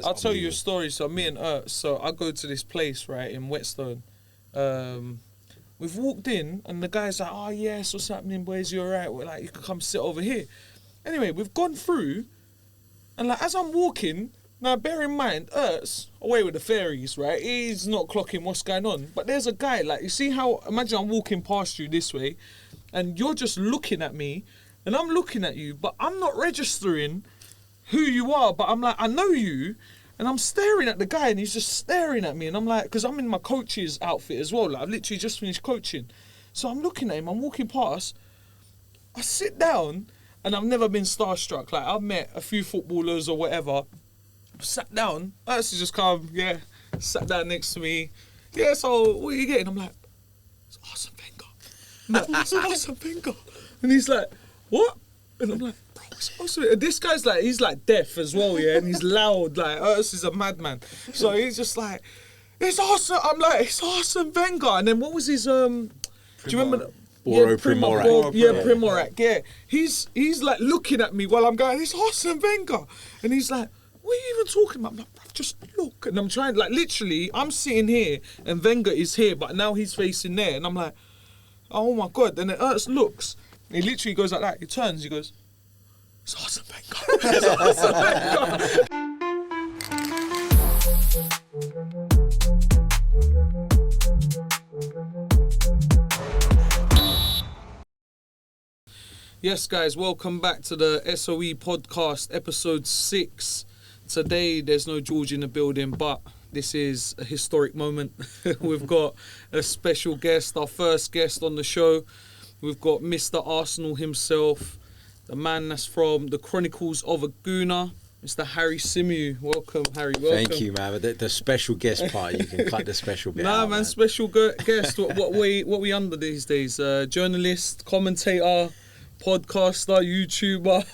I'll tell you a story. So me and so I go to this place, right, in Whetstone. We've walked in and the guy's like, oh yes, what's happening, boys? You alright? We're like, you can come sit over here. Anyway, we've gone through and like as I'm walking, now bear in mind, Ertz, away with the fairies, right? He's not clocking what's going on. But there's a guy, like, you see how, imagine I'm walking past you this way and you're just looking at me and I'm looking at you, but I'm not registering who you are, but I'm like, I know you. And I'm staring at the guy and he's just staring at me. And I'm like, because I'm in my coach's outfit as well. Like, I've literally just finished coaching. So I'm looking at him, I'm walking past. I sit down and I've never been starstruck. Like, I've met a few footballers or whatever. Sat down, Ertz just come, sat down next to me. Yeah, so what are you getting? I'm like, it's Arsene Wenger. I'm like, it's Arsene Wenger. And he's like, what? And I'm like, bro, it's Arsene Wenger. This guy's like, he's like deaf as well, yeah, and he's loud. Like, Ertz is a madman. So he's just like, it's Arsene. I'm like, it's Arsene Wenger. And then what was his, do you remember? Primorac. Primorac, yeah. He's like looking at me while I'm going, it's Arsene Wenger. And he's like, what are you even talking about? I'm like, bruv, just look. And I'm trying, like, literally, I'm sitting here and Wenger is here, but now he's facing there. And I'm like, oh my God. And then Ertz looks, and he literally goes like that. He turns, he goes, it's Arsene Wenger. It's Arsene Wenger. Yes, guys, welcome back to the SOE podcast, episode 6. Today, there's no George in the building, but this is a historic moment. We've got a special guest, our first guest on the show. We've got Mr. Arsenal himself, the man that's from the Chronicles of a Gooner, Mr. Harry Symeou. Welcome, Harry. Welcome. Thank you, man. The special guest part, you can cut the special bit out, man. Special guest. What we under these days? Journalist, commentator, podcaster, YouTuber.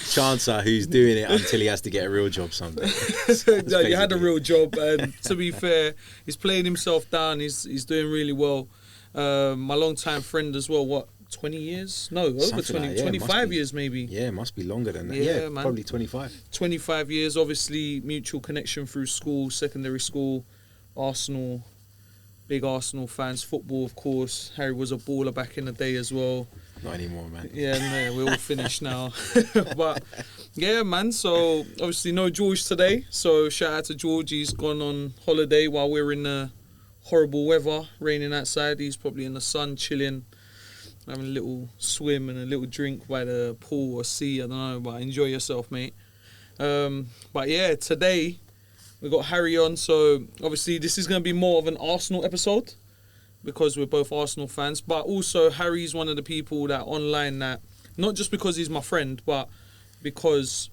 Chancer, who's doing it until he has to get a real job someday. No, you had a real job, and to be fair, he's playing himself down. He's doing really well. My long-time friend as well. What, 20 years? No, over 20, like, 25 years maybe. Yeah, it must be longer than that. Yeah, man. Probably 25. 25 years, obviously mutual connection through school, secondary school, Arsenal. Big Arsenal fans, football of course. Harry was a baller back in the day as well. Not anymore, man. Yeah, no, we're all finished now. But yeah, man, so obviously no George today. So shout out to George. He's gone on holiday while we're in the horrible weather, raining outside. He's probably in the sun, chilling, having a little swim and a little drink by the pool or sea. I don't know, but enjoy yourself, mate. But yeah, today we got Harry on, so obviously this is going to be more of an Arsenal episode because we're both Arsenal fans, but also Harry's one of the people that online that, not just because he's my friend, but because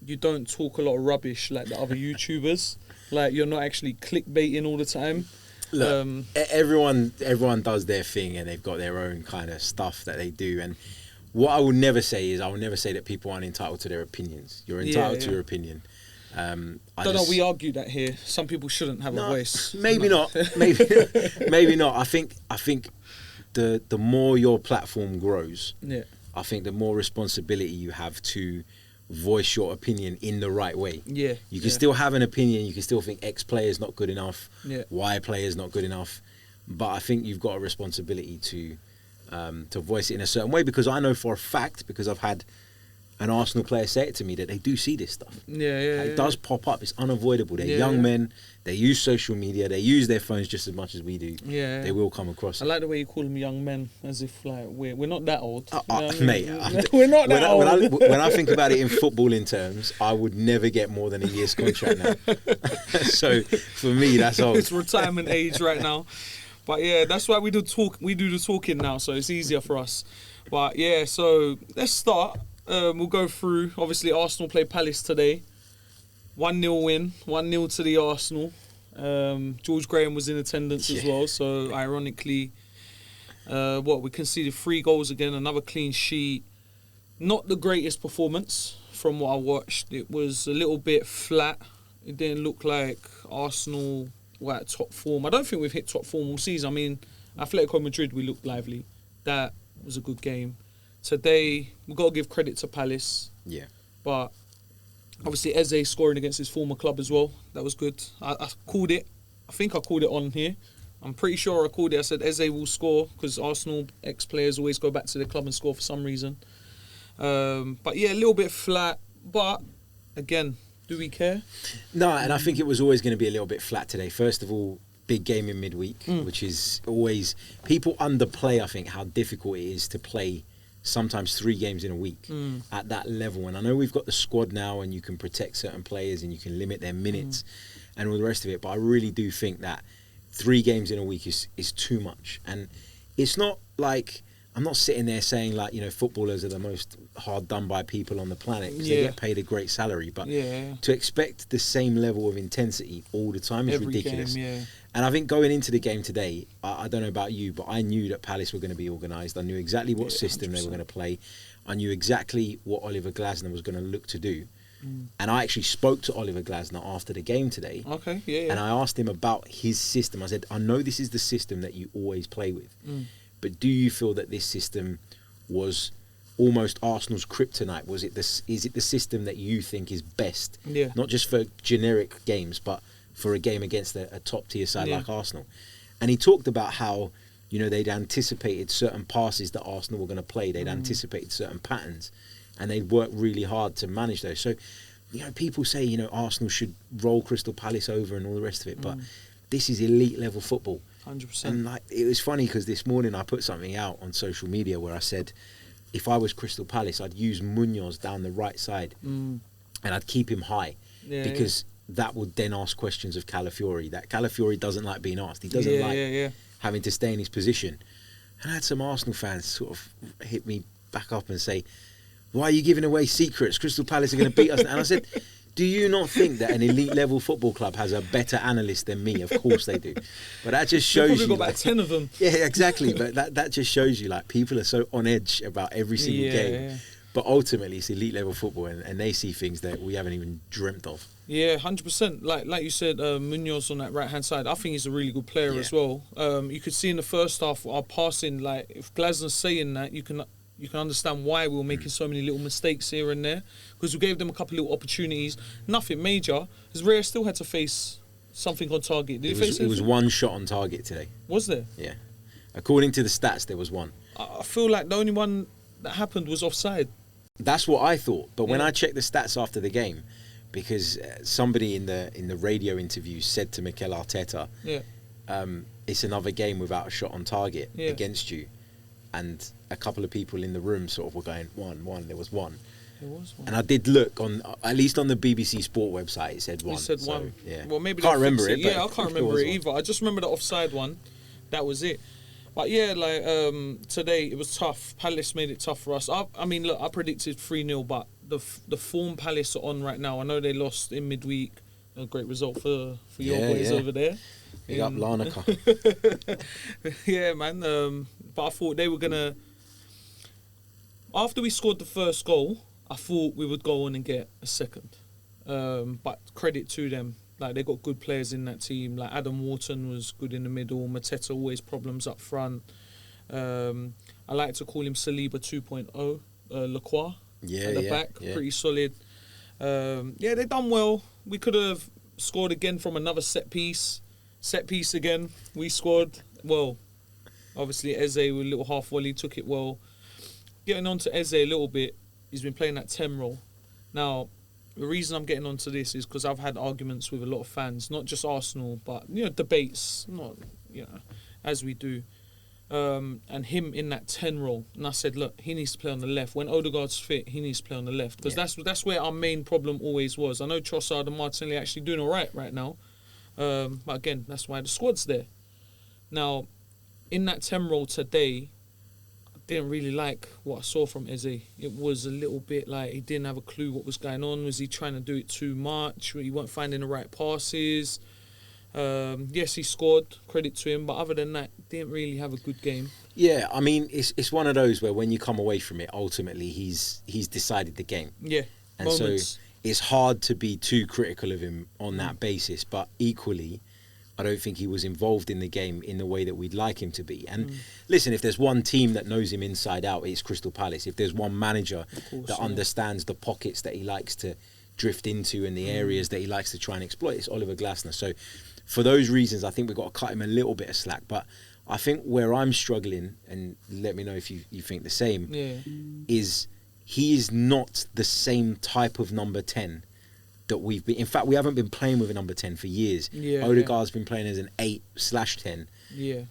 you don't talk a lot of rubbish like the other YouTubers. Like, you're not actually clickbaiting all the time. Look, everyone does their thing and they've got their own kind of stuff that they do. And what I will never say is, I will never say that people aren't entitled to their opinions. You're entitled to your opinion. We argue that here. Some people shouldn't have a voice. Maybe not. Maybe not. I think the more your platform grows, I think the more responsibility you have to voice your opinion in the right way. Yeah. You can still have an opinion. You can still think X player is not good enough. Yeah. Y player is not good enough. But I think you've got a responsibility to voice it in a certain way, because I know for a fact, because I've had an Arsenal player say it to me, that they do see this stuff. It does pop up. It's unavoidable. They're young men. They use social media. They use their phones just as much as we do. Yeah. They will come across. I like the way you call them young men, as if like we're not that old. Mate, we're not that old. When I think about it in footballing terms, I would never get more than a year's contract now. So for me, that's old. It's retirement age right now. But yeah, that's why we do the talking now, so it's easier for us. But yeah, so let's start. We'll go through. Obviously, Arsenal play Palace today. 1-0 win. 1-0 to the Arsenal. George Graham was in attendance as well. So, ironically, we conceded 3 goals again. Another clean sheet. Not the greatest performance from what I watched. It was a little bit flat. It didn't look like Arsenal were at top form. I don't think we've hit top form all season. I mean, Atletico Madrid, we looked lively. That was a good game. Today, we've got to give credit to Palace. Yeah. But Obviously, Eze scoring against his former club as well. That was good. I called it. I think I called it on here. I'm pretty sure I called it. I said Eze will score because Arsenal ex-players always go back to their club and score for some reason. But yeah, a little bit flat. But again, do we care? No, and I think it was always going to be a little bit flat today. First of all, big game in midweek, which is always... People underplay, I think, how difficult it is to play sometimes 3 games in a week at that level. And I know we've got the squad now and you can protect certain players and you can limit their minutes and all the rest of it. But I really do think that 3 games in a week is too much. And it's not like... I'm not sitting there saying, like, you know, footballers are the most hard done by people on the planet because they get paid a great salary. But to expect the same level of intensity all the time is Every ridiculous. game, And I think going into the game today, I don't know about you, but I knew that Palace were going to be organised. I knew exactly what system 100%. They were going to play. I knew exactly what Oliver Glasner was going to look to do. And I actually spoke to Oliver Glasner after the game today. Okay, And I asked him about his system. I said, I know this is the system that you always play with. But do you feel that this system was almost Arsenal's kryptonite? Is it the system that you think is best? Not just for generic games, but for a game against a top-tier side like Arsenal. And he talked about how, you know, they'd anticipated certain passes that Arsenal were going to play. They'd anticipated certain patterns. And they'd worked really hard to manage those. So, you know, people say, you know, Arsenal should roll Crystal Palace over and all the rest of it. But this is elite-level football. 100%. And like, it was funny because this morning I put something out on social media where I said, if I was Crystal Palace, I'd use Munoz down the right side and I'd keep him high because that would then ask questions of Calafiori. That Calafiori doesn't like being asked. He doesn't like having to stay in his position. And I had some Arsenal fans sort of hit me back up and say, why are you giving away secrets? Crystal Palace are going to beat us. And I said, do you not think that an elite level football club has a better analyst than me? Of course they do. But that just shows you... We've got about 10 of them. Yeah, exactly. But that just shows you, like, people are so on edge about every single game. Yeah. But ultimately, it's elite level football and they see things that we haven't even dreamt of. Yeah, 100%. Like you said, Munoz on that right-hand side, I think he's a really good player as well. You could see in the first half, our passing, like, if Glasner's saying that, you can understand why we were making so many little mistakes here and there, because we gave them a couple of little opportunities, nothing major. Because Raya still had to face something on target. Did he face it was one shot on target today. Was there? Yeah. According to the stats, there was one. I feel like the only one that happened was offside. That's what I thought. But when I checked the stats after the game, because somebody in the radio interview said to Mikel Arteta, it's another game without a shot on target against you. And a couple of people in the room sort of were going, one. There was one. There was one. And I did look on, at least on the BBC Sport website, it said one. It said one. Yeah. Well, maybe can't remember it. Yeah, I can't remember it either. I just remember the offside one. That was it. But yeah, like today it was tough. Palace made it tough for us. I mean, look, I predicted 3-0, but the form Palace are on right now. I know they lost in midweek. A great result for your boys over there. Big up Larnaca. Yeah, man. But I thought they were going to... After we scored the first goal, I thought we would go on and get a second. But credit to them. Like, they got good players in that team. Like, Adam Wharton was good in the middle. Mateta always problems up front. I like to call him Saliba 2.0. Lacroix at the back. Yeah. Pretty solid. Yeah, they done well. We could have scored again from another set piece. Set piece again. We scored. Well, obviously Eze with a little half volley took it well. Getting on to Eze a little bit, he's been playing that 10 role. Now, the reason I'm getting onto this is because I've had arguments with a lot of fans, not just Arsenal, but debates, as we do. And him in that 10 role, and I said, look, he needs to play on the left. When Odegaard's fit, he needs to play on the left because that's where our main problem always was. I know Trossard and Martinelli are actually doing all right now, but again, that's why the squad's there. Now, in that 10 role today, I didn't really like what I saw from Eze. It was a little bit like he didn't have a clue what was going on. Was he trying to do it too much? He weren't finding the right passes. Yes, he scored, credit to him, but other than that, didn't really have a good game. Yeah, I mean, it's one of those where when you come away from it, ultimately he's decided the game. Yeah, and moments. So it's hard to be too critical of him on that basis, but equally, I don't think he was involved in the game in the way that we'd like him to be. And listen, if there's one team that knows him inside out, it's Crystal Palace. If there's one manager that understands the pockets that he likes to drift into and the areas that he likes to try and exploit. It's Oliver Glasner. So for those reasons, I think we've got to cut him a little bit of slack. But I think where I'm struggling, and let me know if you think the same, is he is not the same type of number 10 that we've been. In fact, we haven't been playing with a number 10 for years. Odegaard's been playing as an 8/10.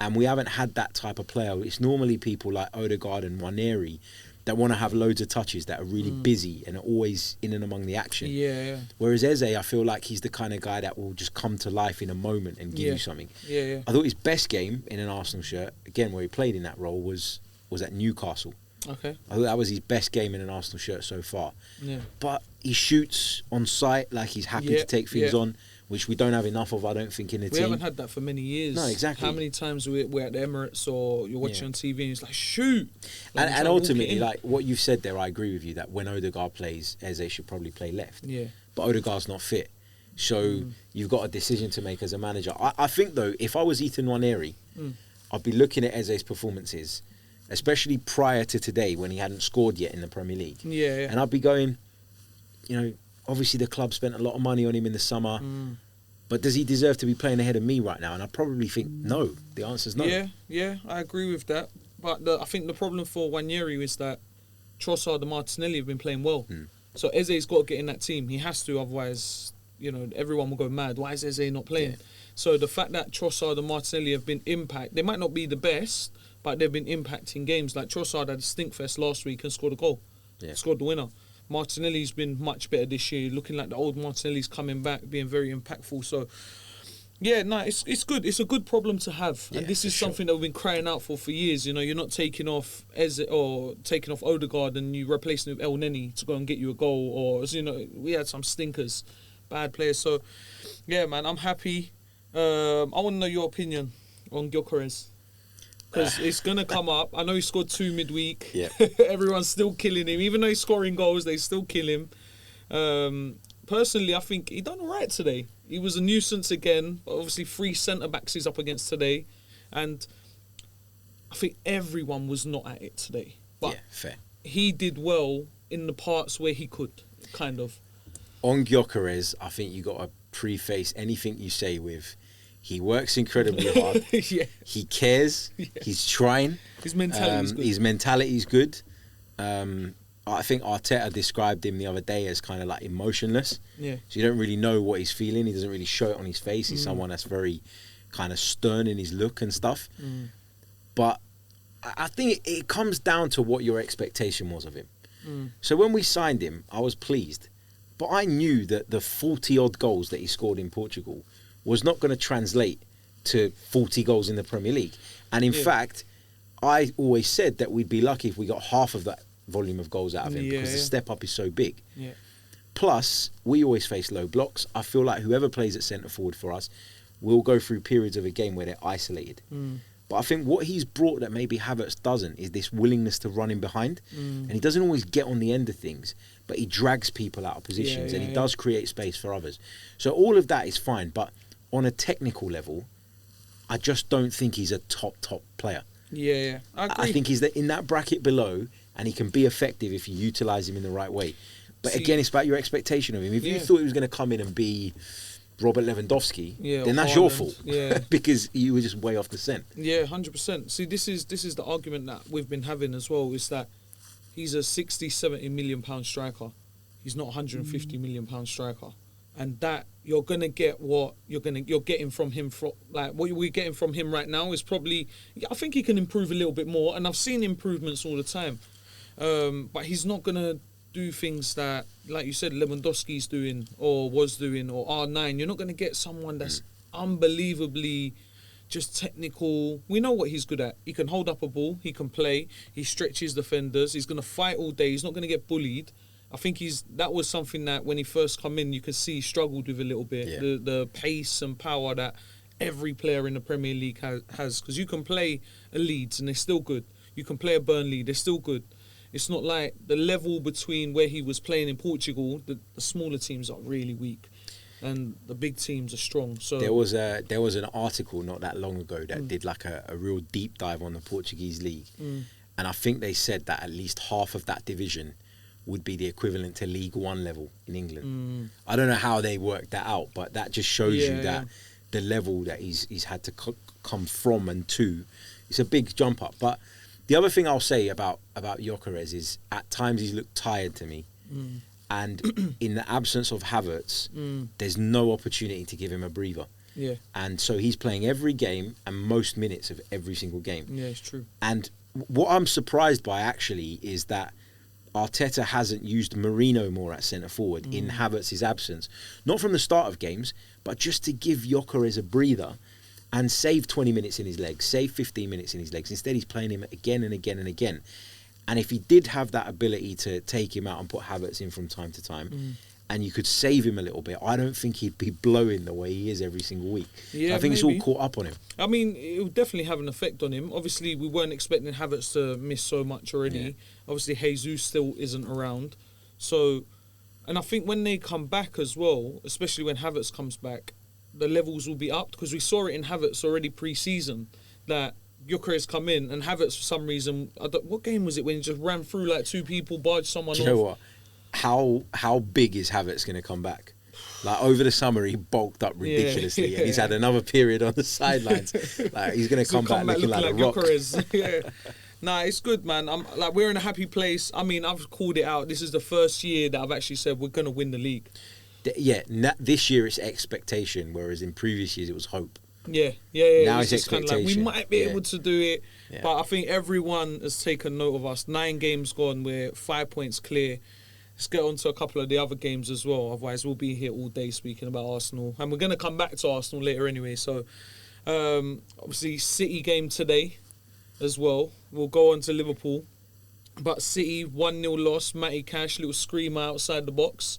And we haven't had that type of player. It's normally people like Odegaard and Nwaneri that want to have loads of touches, that are really busy and are always in and among the action. Whereas Eze, I feel like he's the kind of guy that will just come to life in a moment and give you something. I thought his best game in an Arsenal shirt, again, where he played in that role, was at Newcastle. I thought that was his best game in an Arsenal shirt so far. But he shoots on sight, like he's happy to take things on, which we don't have enough of, I don't think, in the team. We haven't had that for many years. No, exactly. How many times we're at the Emirates or you're watching on TV and it's like, shoot! Like, and ultimately, like what you've said there, I agree with you that when Odegaard plays, Eze should probably play left. But Odegaard's not fit. So you've got a decision to make as a manager. I think, though, if I was Ethan Nwaneri, I'd be looking at Eze's performances, especially prior to today when he hadn't scored yet in the Premier League. And I'd be going, you know, obviously the club spent a lot of money on him in the summer, but does he deserve to be playing ahead of me right now? And I probably think no. The answer's no. I agree with that. But I think the problem for Nwaneri is that Trossard and Martinelli have been playing well. So Eze's got to get in that team. He has to, otherwise, you know, everyone will go mad. Why is Eze not playing? So the fact that Trossard and Martinelli have been they might not be the best, but they've been impacting games. Like Trossard had a stinkfest last week and scored a goal. Scored the winner. Martinelli's been much better this year, looking like the old Martinelli's coming back, being very impactful. So, it's good. It's a good problem to have. And this is something that we've been crying out for years. You know, you're not taking off Eze or taking off Odegaard and you replacing him with El Neni to go and get you a goal. Or, you know, we had some stinkers, bad players. So, yeah, man, I'm happy. I want to know your opinion on Gyökeres. Because it's going to come up. I know he scored 2 midweek. Everyone's still killing him. Even though he's scoring goals, they still kill him. Personally, I think he done all right today. He was a nuisance again. But obviously, 3 centre-backs he's up against today. And I think everyone was not at it today. But fair. He did well in the parts where he could, kind of. On Gyökeres, I think you got to preface anything you say with... He works incredibly hard. He cares. He's trying. His mentality's good. His mentality's good. I think Arteta described him the other day as kind of like emotionless. So you don't really know what he's feeling. He doesn't really show it on his face. He's someone that's very kind of stern in his look and stuff. But I think it comes down to what your expectation was of him. So when we signed him, I was pleased. But I knew that the 40-odd goals that he scored in Portugal was not going to translate to 40 goals in the Premier League. And in fact, I always said that we'd be lucky if we got half of that volume of goals out of him because the step up is so big. Plus, we always face low blocks. I feel like whoever plays at centre forward for us will go through periods of a game where they're isolated. But I think what he's brought that maybe Havertz doesn't is this willingness to run in behind. And he doesn't always get on the end of things, but he drags people out of positions and he does create space for others. So all of that is fine, but on a technical level, I just don't think he's a top player. I agree. I think he's in that bracket below, and he can be effective if you utilise him in the right way. But again, it's about your expectation of him. If you thought he was going to come in and be Robert Lewandowski, then that's your fault. Because you were just way off the scent. 100%. See, this is the argument that we've been having as well, is that he's a 60, 70 million pound striker. He's not a 150 million pound striker. And that you're gonna get what you're getting from him. Like what we're getting from him right now is probably. I think he can improve a little bit more, and I've seen improvements all the time. But he's not gonna do things that, like you said, Lewandowski's doing or was doing, or R9. You're not gonna get someone that's unbelievably just technical. We know what he's good at. He can hold up a ball. He can play. He stretches defenders. He's gonna fight all day. He's not gonna get bullied. I think that was something that when he first come in, you could see he struggled with a little bit. The pace and power that every player in the Premier League has. Because you can play a Leeds and they're still good. You can play a Burnley, they're still good. It's not like the level between where he was playing in Portugal, the smaller teams are really weak and the big teams are strong. So there was an article not that long ago that did like a real deep dive on the Portuguese league. And I think they said that at least half of that division would be the equivalent to League One level in England. I don't know how they worked that out, but that just shows you that the level that he's had to come from and to, it's a big jump up. But the other thing I'll say about Gyökeres is at times he's looked tired to me. And in the absence of Havertz, there's no opportunity to give him a breather. Yeah. And so he's playing every game and most minutes of every single game. Yeah, it's true. And what I'm surprised by actually is that Arteta hasn't used Mourinho more at centre forward in Havertz's absence. Not from the start of games, but just to give Gyökeres a breather and save 20 minutes in his legs, save 15 minutes in his legs. Instead, he's playing him again and again and again. And if he did have that ability to take him out and put Havertz in from time to time, and you could save him a little bit, I don't think he'd be blowing the way he is every single week. Yeah, I think maybe. it's all caught up on him. I mean, it will definitely have an effect on him. Obviously, we weren't expecting Havertz to miss so much already. Yeah. Obviously, Jesus still isn't around. So, and I think when they come back as well, especially when Havertz comes back, the levels will be upped, because we saw it in Havertz already pre-season that Gyökeres come in and Havertz for some reason, what game was it when he just ran through like two people, barged someone off? Do you know what? How big is Havertz going to come back? Like over the summer, he bulked up ridiculously, and he's had another period on the sidelines. Like he's going to come back looking like a rock. Yeah. Nah, it's good, man. We're in a happy place. I mean, I've called it out. This is the first year that I've actually said we're going to win the league. Yeah, this year it's expectation, whereas in previous years it was hope. Yeah. Now it's expectation. Kind of like, we might be able to do it, but I think everyone has taken note of us. 9 games gone, we're 5 points clear. Let's get on to a couple of the other games as well. Otherwise, we'll be here all day speaking about Arsenal. And we're going to come back to Arsenal later anyway. So, obviously, City game today as well. We'll go on to Liverpool. But City, 1-0 loss. Matty Cash, little screamer outside the box.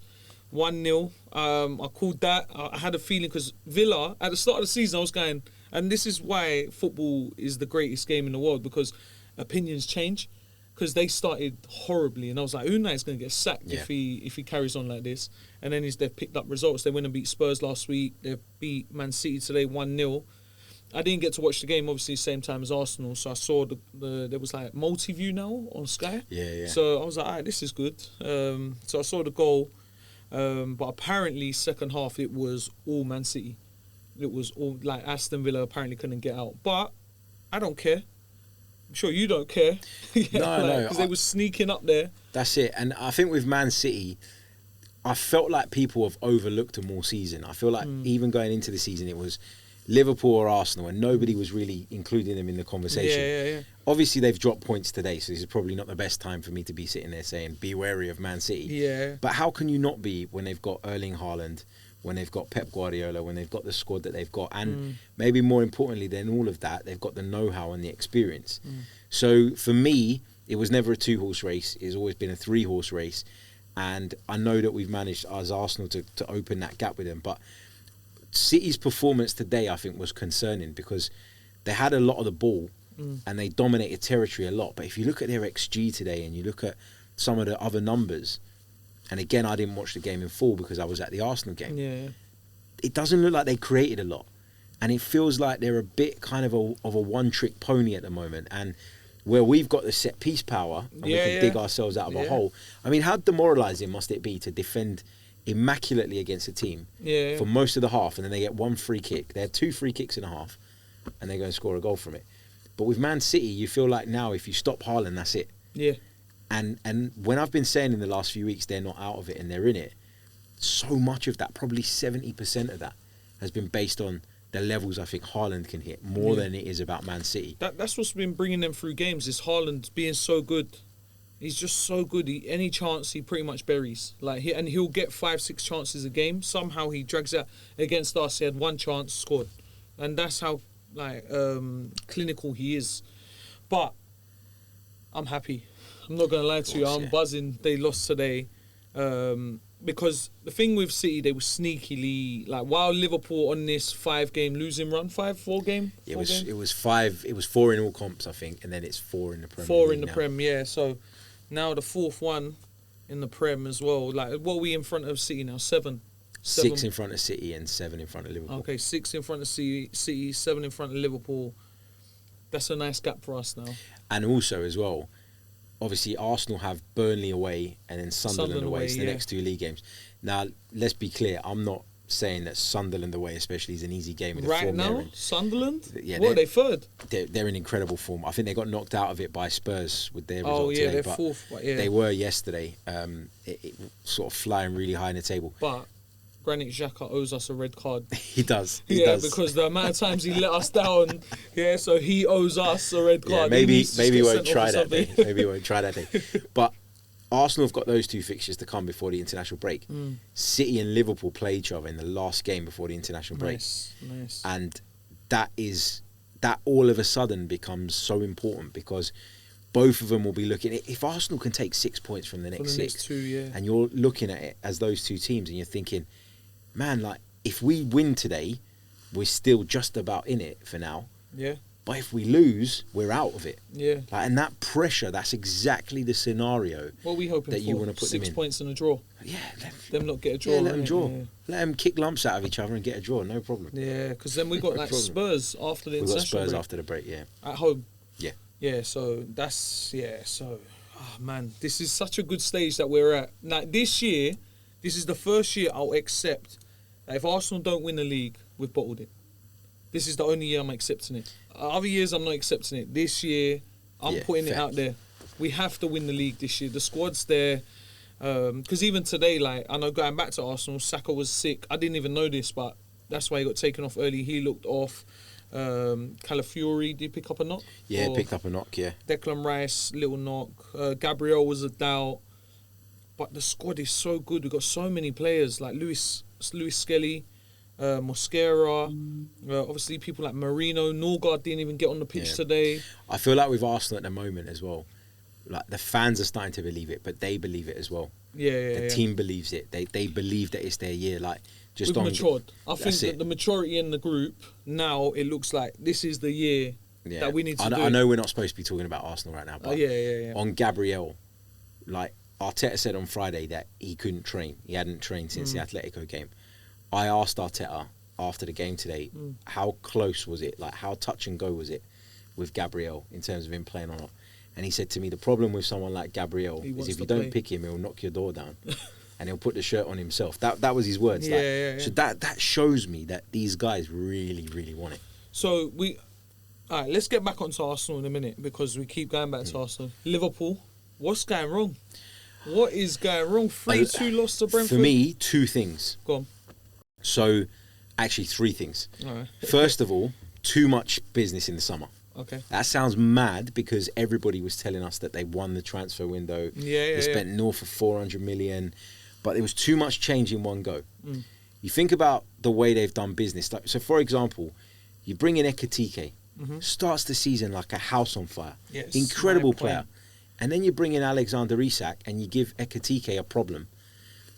1-0. I called that. I had a feeling because Villa, at the start of the season, I was going, and this is why football is the greatest game in the world, because opinions change. Because they started horribly, and I was like, Unai's going to get sacked if he carries on like this. And then they've picked up results. They went and beat Spurs last week. They beat Man City today 1-0. I didn't get to watch the game, obviously, same time as Arsenal. So I saw there was like multi-view now on Sky. Yeah. So I was like, all right, this is good. So I saw the goal. But apparently, second half, it was all Man City. It was all, like, Aston Villa apparently couldn't get out. But I don't care. I'm sure you don't care. No. Because they were sneaking up there. That's it. And I think with Man City, I felt like people have overlooked them all season. I feel like even going into the season, it was Liverpool or Arsenal, and nobody was really including them in the conversation. Yeah. Obviously, they've dropped points today, so this is probably not the best time for me to be sitting there saying, be wary of Man City. Yeah. But how can you not be when they've got Erling Haaland, when they've got Pep Guardiola, when they've got the squad that they've got, and maybe more importantly than all of that, they've got the know-how and the experience. So for me, it was never a 2-horse race. It's always been a 3-horse race. And I know that we've managed, as Arsenal, to open that gap with them. But City's performance today, I think, was concerning because they had a lot of the ball and they dominated territory a lot. But if you look at their XG today and you look at some of the other numbers, and again, I didn't watch the game in full because I was at the Arsenal game. Yeah. It doesn't look like they created a lot. And it feels like they're a bit kind of a one-trick pony at the moment. And where we've got the set-piece power and we can dig ourselves out of a hole. I mean, how demoralising must it be to defend immaculately against a team for most of the half, and then they get one free kick. They had 2 free kicks in a half, and they go and score a goal from it. But with Man City, you feel like now if you stop Haaland, that's it. Yeah. And when I've been saying in the last few weeks they're not out of it and they're in it, so much of that, probably 70% of that, has been based on the levels I think Haaland can hit more than it is about Man City. That's what's been bringing them through games, is Haaland being so good. He's just so good. Any chance he pretty much buries. And he'll get 5-6 chances a game. Somehow he drags out. Against us, he had 1 chance, scored. And that's how clinical he is. But I'm happy. I'm not going to lie to you. I'm buzzing. They lost today. Because the thing with City, they were sneakily, while Liverpool on this 5-game losing run, 4 game? It was 5. It was 4 in all comps, I think, and then it's 4 in the Premier 4 League in the now. Prem, yeah. So now the 4th one in the Prem as well. What are we in front of City now? 7. 6 in front of City and 7 in front of Liverpool. Okay, 6 in front of City, 7 in front of Liverpool. That's a nice gap for us now. And also as well, obviously Arsenal have Burnley away and then Sunderland away. It's the next 2 league games. Now, let's be clear. I'm not saying that Sunderland away especially is an easy game. With the form now, they're in. Sunderland? Yeah, what, are they third? They're in incredible form. I think they got knocked out of it by Spurs with their result today. They're fourth. But yeah. They were yesterday. It sort of flying really high in the table. But Granit Xhaka owes us a red card. He does. Because the amount of times he let us down. Yeah, so he owes us a red card. Maybe he won't try that day. Maybe he won't try that day. But Arsenal have got those 2 fixtures to come before the international break. City and Liverpool play each other in the last game before the international break. Nice. And that all of a sudden becomes so important because both of them will be looking. If Arsenal can take 6 points from the next 6, and you're looking at it as those 2 teams, and you're thinking, man, like if we win today, we're still just about in it for now. Yeah. But if we lose, we're out of it. Yeah. And that pressure, that's exactly the scenario. What are we hoping that for? you want to put 6 them in. points and a draw. Yeah. Them not get a draw. Yeah, let them draw. Yeah. Let them kick lumps out of each other and get a draw. No problem. Yeah, because then we got Spurs after the international break. We got Spurs after the break, yeah. At home. Yeah. Yeah, so that's, man, this is such a good stage that we're at. Now, this year, this is the first year I'll accept that if Arsenal don't win the league, we've bottled it. This is the only year I'm accepting it. Other years, I'm not accepting it. This year, I'm putting it out there. We have to win the league this year. The squad's there. Because even today, I know going back to Arsenal, Saka was sick. I didn't even know this, but that's why he got taken off early. He looked off. Calafiori, did he pick up a knock? Yeah, picked up a knock, yeah. Declan Rice, little knock. Gabriel was a doubt. But the squad is so good. We've got so many players like Lewis Skelly, Mosquera, obviously people like Marino. Norgard didn't even get on the pitch today. I feel like with Arsenal at the moment as well, like the fans are starting to believe it, but they believe it as well. The team believes it. They believe that it's their year. We've matured. I think that the maturity in the group now, it looks like this is the year that we need to do. I know we're not supposed to be talking about Arsenal right now, but on Gabriel, Arteta said on Friday that he couldn't train. He hadn't trained since the Atletico game. I asked Arteta after the game today, how close was it? How touch and go was it with Gabriel in terms of him playing or not? And he said to me, the problem with someone like Gabriel is if you don't pick him, he'll knock your door down. And he'll put the shirt on himself. That was his words. So that shows me that these guys really, really want it. So all right, let's get back onto Arsenal in a minute because we keep going back to Arsenal. Liverpool, what's going wrong? What is going wrong? 3-2 loss to Brentford? For me, 2 things. Go on. So, actually 3 things. All right. First of all, too much business in the summer. Okay. That sounds mad because everybody was telling us that they won the transfer window. They spent north of 400 million. But there was too much change in one go. You think about the way they've done business. So, for example, you bring in Ekitike, starts the season like a house on fire. Yes, incredible player. And then you bring in Alexander Isak and you give Ekitike a problem.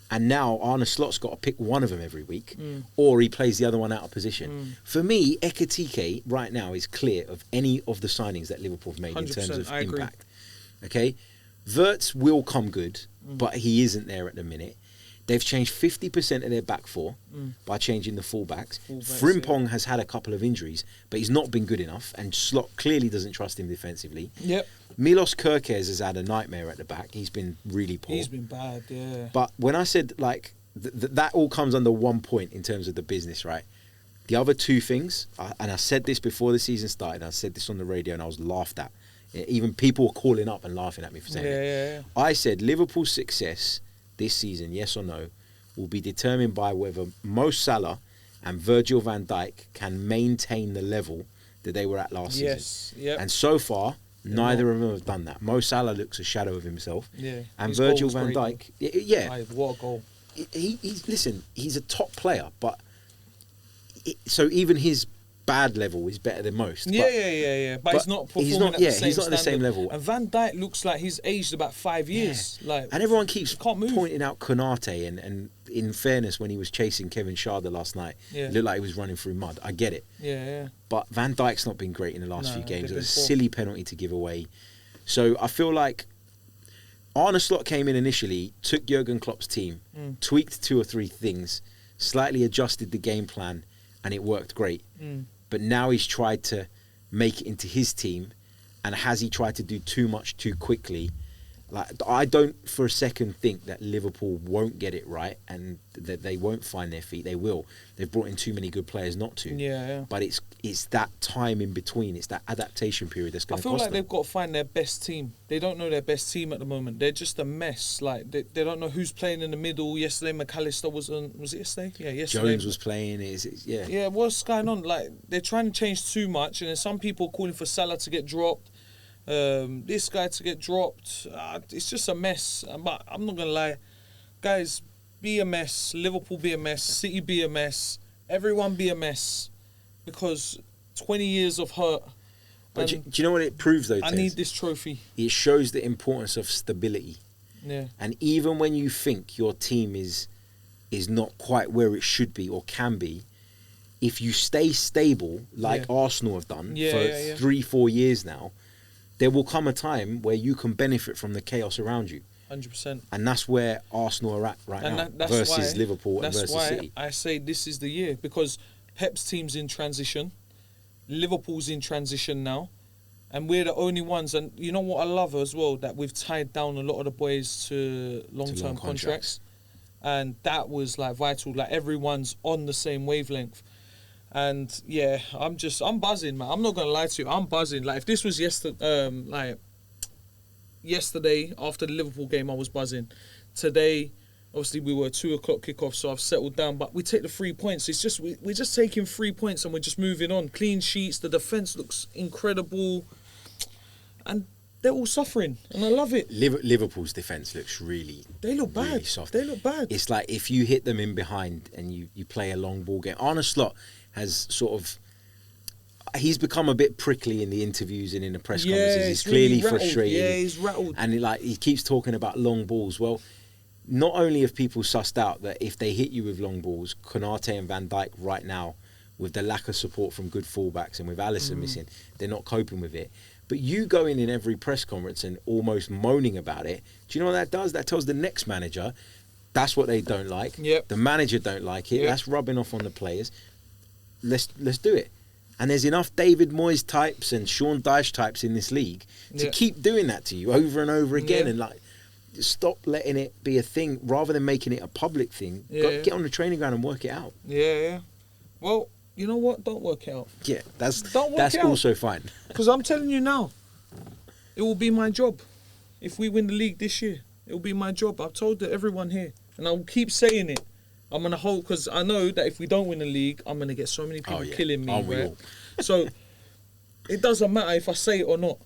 And now Arne Slot's got to pick one of them every week, or he plays the other one out of position. For me, Ekitike right now is clear of any of the signings that Liverpool have made in terms of impact. Okay? Wirtz will come good, but he isn't there at the minute. They've changed 50% of their back four by changing the fullbacks. Frimpong has had a couple of injuries, but he's not been good enough, and Slot clearly doesn't trust him defensively. Yep. Milos Kerkez has had a nightmare at the back. He's been really poor. He's been bad, yeah. But when I said, that all comes under one point in terms of the business, right? The other 2 things, and I said this before the season started, I said this on the radio and I was laughed at. Even people were calling up and laughing at me for saying it. I said Liverpool's success this season, yes or no, will be determined by whether Mo Salah and Virgil van Dijk can maintain the level that they were at last season. Yep. And so far, neither of them have done that. Mo Salah looks a shadow of himself. Yeah. And Virgil van Dijk, what a goal. He's a top player, but so even his bad level is better than most. But he's not performing at the same he's not at the same level. And Van Dijk looks like he's aged about 5 years. And everyone keeps pointing out Konate, and in fairness, when he was chasing Kevin Schade last night, it looked like he was running through mud. I get it. But Van Dijk's not been great in the last few games. It was a silly penalty to give away. So I feel like Arne Slot came in initially, took Jurgen Klopp's team, tweaked 2 or 3 things, slightly adjusted the game plan, and it worked great. But now he's tried to make it into his team, and has he tried to do too much too quickly? Like, I don't for a second think that Liverpool won't get it right and that they won't find their feet. They will. They've brought in too many good players not to. Yeah. But it's that time in between. It's that adaptation period that's going to cost them. I feel like they've got to find their best team. They don't know their best team at the moment. They're just a mess. Like, they don't know who's playing in the middle. Yesterday, McAllister was it yesterday? Yeah, yesterday. Jones was playing. Yeah. Yeah, what's going on? Like, they're trying to change too much. And then some people calling for Salah to get dropped. This guy to get dropped. It's just a mess. But I'm not going to lie. Guys, be a mess. Liverpool be a mess. City be a mess. Everyone be a mess. Because 20 years of hurt. But do you know what it proves, though, I need this trophy. It shows the importance of stability. Yeah. And even when you think your team is not quite where it should be or can be, if you stay stable, like Arsenal have done for 3-4 years now, there will come a time where you can benefit from the chaos around you. 100%. And that's where Arsenal are at now versus Liverpool and versus City. I say this is the year, because Pep's team's in transition, Liverpool's in transition now, and we're the only ones. And you know what I love as well? That we've tied down a lot of the boys to long-term contracts. And that was like vital. Like, everyone's on the same wavelength. And yeah, I'm buzzing, man. I'm not gonna lie to you, I'm buzzing. Like, if this was yesterday after the Liverpool game, I was buzzing. Today, obviously, we were a 2:00 kickoff, so I've settled down. But we take the 3 points. It's just we're just taking 3 points and we're just moving on. Clean sheets. The defense looks incredible, and they're all suffering, and I love it. Liverpool's defence looks They look bad. Really soft. They look bad. It's like if you hit them in behind and you play a long ball game. Arne Slot has he's become a bit prickly in the interviews and in the press conferences. He's clearly really frustrated. Yeah, he's rattled. And he keeps talking about long balls. Well, not only have people sussed out that if they hit you with long balls, Konate and Van Dijk right now, with the lack of support from good fullbacks and with Alisson missing, they're not coping with it. But you go in every press conference and almost moaning about it. Do you know what that does? That tells the next manager that's what they don't like. Yep. The manager don't like it. Yep. That's rubbing off on the players. Let's do it. And there's enough David Moyes types and Sean Dyche types in this league to keep doing that to you over and over again. And like, stop letting it be a thing rather than making it a public thing. Get on the training ground and work it out. Yeah. Well, you know what? Don't work it out. Yeah, that's also fine. Because I'm telling you now, it will be my job. If we win the league this year, it will be my job. I've told everyone here, and I'll keep saying it. I'm going to hold, because I know that if we don't win the league, I'm going to get so many people killing me. Right? So it doesn't matter if I say it or not,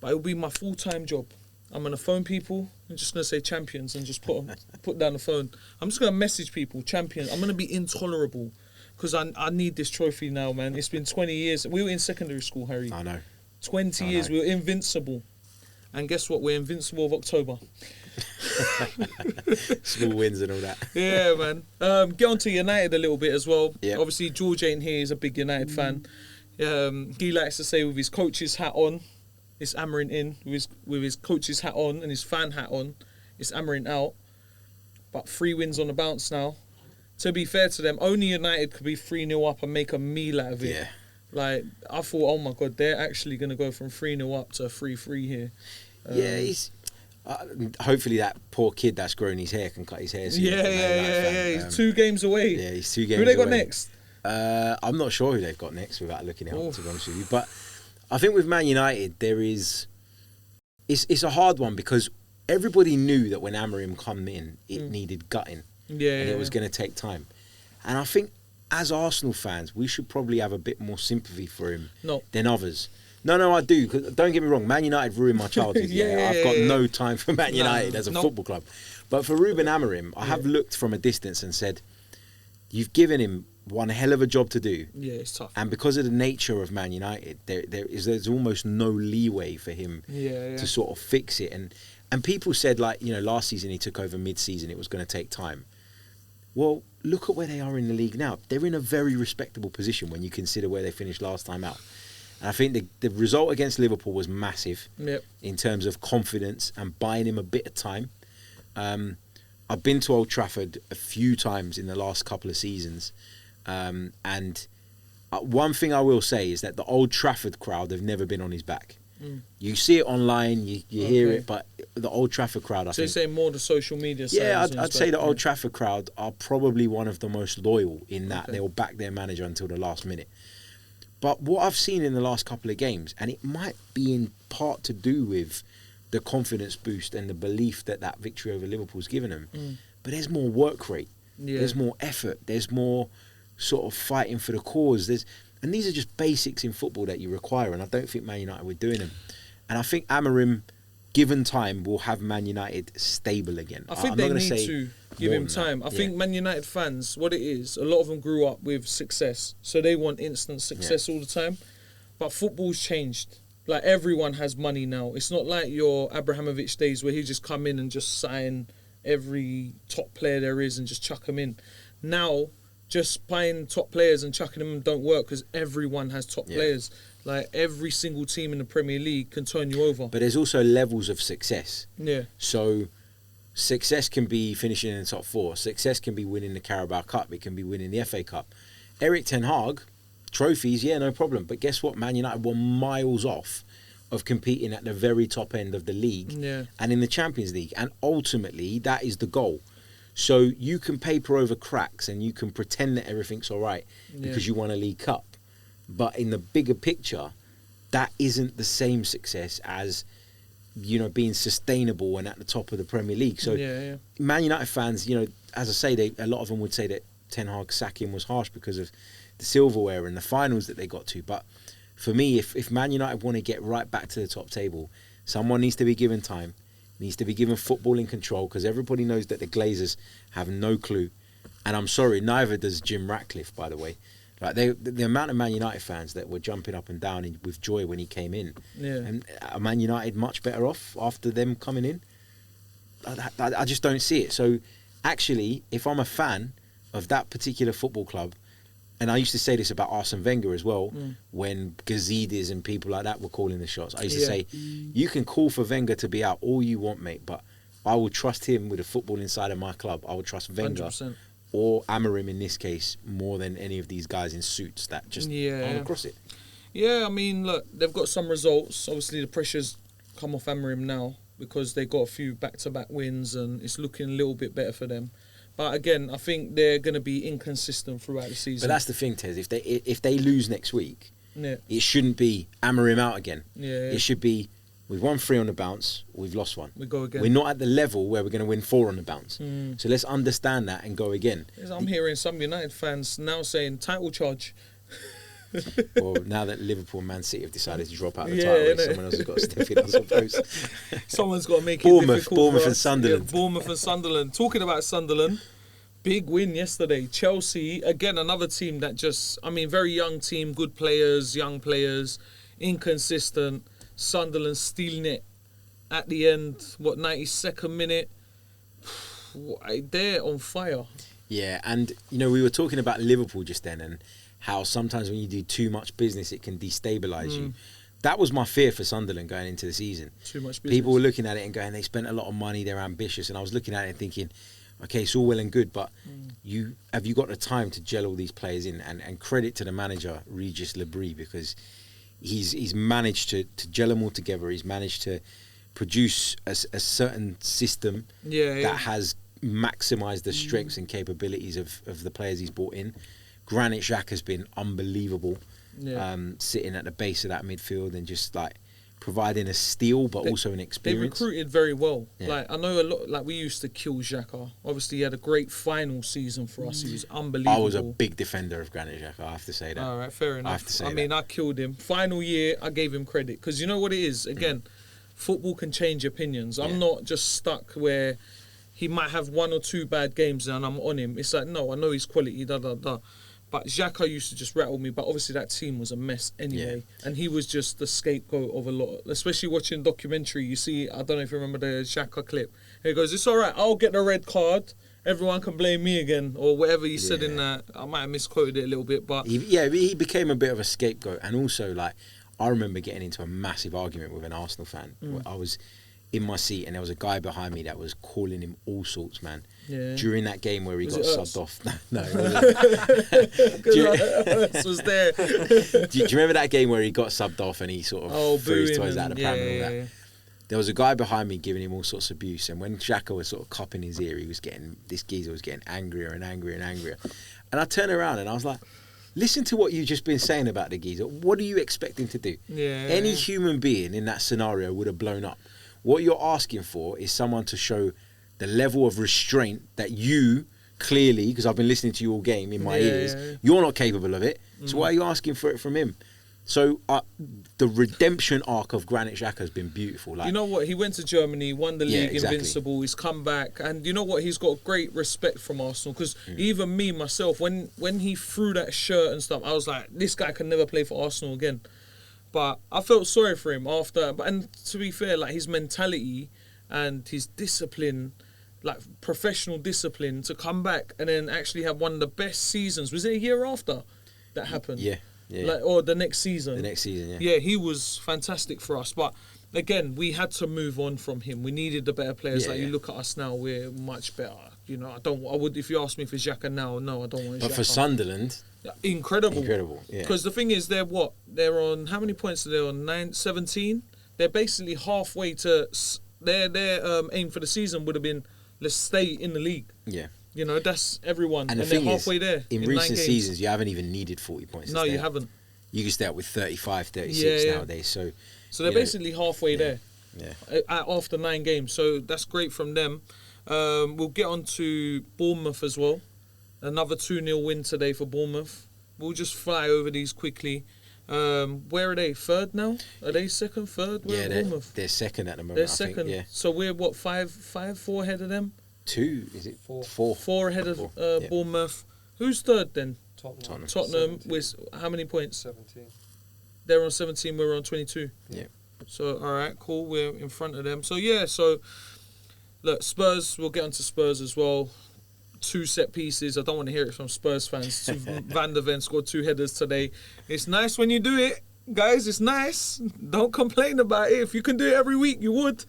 but it will be my full-time job. I'm going to phone people. I'm just going to say champions and just put down the phone. I'm just going to message people, champions. I'm going to be intolerable because I need this trophy now, man. It's been 20 years. We were in secondary school, Harry. I know. 20 years. We were invincible. And guess what? We're invincible of October. Small wins and all that. Yeah, man. Get on to United a little bit as well. Yep. Obviously, George ain't here. He's a big United fan. He likes to say with his coach's hat on, it's Amarin in. With his coach's hat on and his fan hat on, it's Amarin out. But 3 wins on the bounce now. To be fair to them, only United could be 3-0 up and make a meal out of it. Yeah. Like, I thought, oh my God, they're actually going to go from 3-0 up to 3-3 here. He's... hopefully that poor kid that's grown his hair can cut his hair soon. Yeah. He's 2 games away. Yeah, he's 2 games away. Who they got away. next? I'm not sure who they've got next without looking it up, to be honest with you. But I think with Man United, it's a hard one because everybody knew that when Amarim come in, it needed gutting. And it was going to take time. And I think as Arsenal fans, we should probably have a bit more sympathy for him than others. No, I do. 'Cause don't get me wrong, Man United ruined my childhood. I've got no time for Man United as a football club. But for Ruben Amorim, I have looked from a distance and said, you've given him one hell of a job to do. Yeah, it's tough. And because of the nature of Man United, there's almost no leeway for him to sort of fix it. And people said, like, last season he took over mid-season, it was going to take time. Well, look at where they are in the league now. They're in a very respectable position when you consider where they finished last time out. And I think the result against Liverpool was massive in terms of confidence and buying him a bit of time. I've been to Old Trafford a few times in the last couple of seasons. And one thing I will say is that the Old Trafford crowd have never been on his back. You see it online, you hear it, but the Old Trafford crowd, I think. So you're saying more the social media side? Yeah, I'd say the Old Trafford crowd are probably one of the most loyal in that they'll back their manager until the last minute. But what I've seen in the last couple of games, and it might be in part to do with the confidence boost and the belief that victory over Liverpool's given them, but there's more work rate, there's more effort, there's more sort of fighting for the cause. And these are just basics in football that you require, and I don't think Man United were doing them. And I think Amorim, given time, will have Man United stable again. I think they need to give him time. I think Man United fans, what it is, a lot of them grew up with success, so they want instant success all the time. But football's changed. Like, everyone has money now. It's not like your Abramovich days where he just come in and just sign every top player there is and just chuck them in. Now, just buying top players and chucking them don't work because everyone has top players. Like, every single team in the Premier League can turn you over. But there's also levels of success. Yeah. So success can be finishing in the top 4. Success can be winning the Carabao Cup. It can be winning the FA Cup. Eric Ten Hag, trophies, no problem. But guess what? Man United were miles off of competing at the very top end of the league and in the Champions League. And ultimately, that is the goal. So you can paper over cracks and you can pretend that everything's all right because you won a League Cup. But in the bigger picture, that isn't the same success as, being sustainable and at the top of the Premier League. So Man United fans, as I say, a lot of them would say that Ten Hag sacking was harsh because of the silverware and the finals that they got to. But for me, if Man United want to get right back to the top table, someone needs to be given time. Needs to be given footballing control because everybody knows that the Glazers have no clue. And I'm sorry, neither does Jim Ratcliffe, by the way. Like, the amount of Man United fans that were jumping up and down with joy when he came in. Yeah. And are Man United much better off after them coming in? I just don't see it. So actually, if I'm a fan of that particular football club, and I used to say this about Arsene Wenger as well, when Gazidis and people like that were calling the shots. I used to say, you can call for Wenger to be out all you want, mate, but I will trust him with the football inside of my club. I will trust Wenger 100%. Or Amorim in this case more than any of these guys in suits that just aren't across it. Yeah, I mean, look, they've got some results. Obviously, the pressure's come off Amorim now because they got a few back-to-back wins and it's looking a little bit better for them. But again, I think they're going to be inconsistent throughout the season. But that's the thing, Tez. If they lose next week, it shouldn't be Amorim out again. It should be, we've won 3 on the bounce, we've lost 1. We go again. We're not at the level where we're going to win 4 on the bounce. So let's understand that and go again. I'm hearing some United fans now saying title charge. Well, now that Liverpool and Man City have decided to drop out of the title race, someone else has got to step in, I suppose. Someone's got to make it difficult. Bournemouth and Sunderland. Yeah, Bournemouth and Sunderland. Talking about Sunderland, big win yesterday. Chelsea, again, another team that just, very young team, good players, young players, inconsistent. Sunderland stealing it at the end, 92nd minute. They're on fire. Yeah, and, we were talking about Liverpool just then and how sometimes when you do too much business, it can destabilise you. That was my fear for Sunderland going into the season. Too much business. People were looking at it and going, they spent a lot of money, they're ambitious. And I was looking at it and thinking, okay, it's all well and good, but have you got the time to gel all these players in? And credit to the manager, Regis Lebris, because he's managed to gel them all together. He's managed to produce a certain system that has maximised the strengths and capabilities of the players he's brought in. Granit Xhaka has been unbelievable, sitting at the base of that midfield and just like providing a steal, but also an experience. They recruited very well. Yeah. I know a lot. We used to kill Xhaka. Obviously, he had a great final season for us. He was unbelievable. I was a big defender of Granit Xhaka. I have to say that. All right, fair enough. I have to say that. I killed him. Final year, I gave him credit because you know what it is. Again, football can change opinions. I'm not just stuck where he might have 1 or 2 bad games and I'm on him. It's like, no, I know his quality. But Xhaka used to just rattle me. But obviously that team was a mess anyway. Yeah. And he was just the scapegoat of a lot. Especially watching documentary, you see, I don't know if you remember the Xhaka clip. He goes, it's all right, I'll get the red card. Everyone can blame me again. Or whatever he said in that. I might have misquoted it a little bit. But he became a bit of a scapegoat. And also, I remember getting into a massive argument with an Arsenal fan. I was in my seat and there was a guy behind me that was calling him all sorts, man. during that game where he got subbed off. No, It was there. Do you remember that game where he got subbed off and he sort of threw his toys out the pram and all that? There was a guy behind me giving him all sorts of abuse, and when Xhaka was sort of cupping his ear, this geezer was getting angrier and angrier and angrier. And I turned around and I was like, listen to what you've just been saying about the geezer. What are you expecting to do? Any human being in that scenario would have blown up. What you're asking for is someone to show the level of restraint that you clearly, because I've been listening to you all game in my ears, you're not capable of it. So why are you asking for it from him? So the redemption arc of Granit Xhaka has been beautiful. Like, you know what? He went to Germany, won the league, invincible. He's come back, and you know what? He's got great respect from Arsenal, because even me myself, when he threw that shirt and stuff, I was like, this guy can never play for Arsenal again. But I felt sorry for him after. And to be fair, like his mentality and his discipline, like professional discipline, to come back and then actually have one of the best seasons. Was it a year after that happened? Yeah. Like, or the next season. Yeah, he was fantastic for us. But again, we had to move on from him. We neided the better players. You look at us now, we're much better. You know, I would, if you ask me for Xhaka now, no, I don't want Xhaka. But for Sunderland, incredible. Yeah. Because the thing is, they're on, how many points are they on? 17? They're basically halfway to, their aim for the season would have been, let's stay in the league. Yeah. You know, that's everyone. And they're halfway there. In recent seasons, you haven't even needed 40 points. No, you haven't. You can stay up with 35, 36 nowadays. So they're basically halfway there. Yeah. After 9 games. So that's great from them. We'll get on to Bournemouth as well. Another 2-0 win today for Bournemouth. We'll just fly over these quickly. Where are they? Third now? Are they second, third? Where are Bournemouth? They're second at the moment. They're second. I think, So we're what, 4 ahead of them? 2, is it? 4. 4 ahead of Bournemouth. Who's third then? Tottenham with how many points? 17. They're on 17, we're on 22. Yeah. So, all right, cool. We're in front of them. So, look, Spurs, we'll get onto Spurs as well. 2 set pieces. I don't want to hear it from Spurs fans. Van der Ven scored 2 headers today. It's nice when you do it, guys. It's nice. Don't complain about it. If you can do it every week, you would.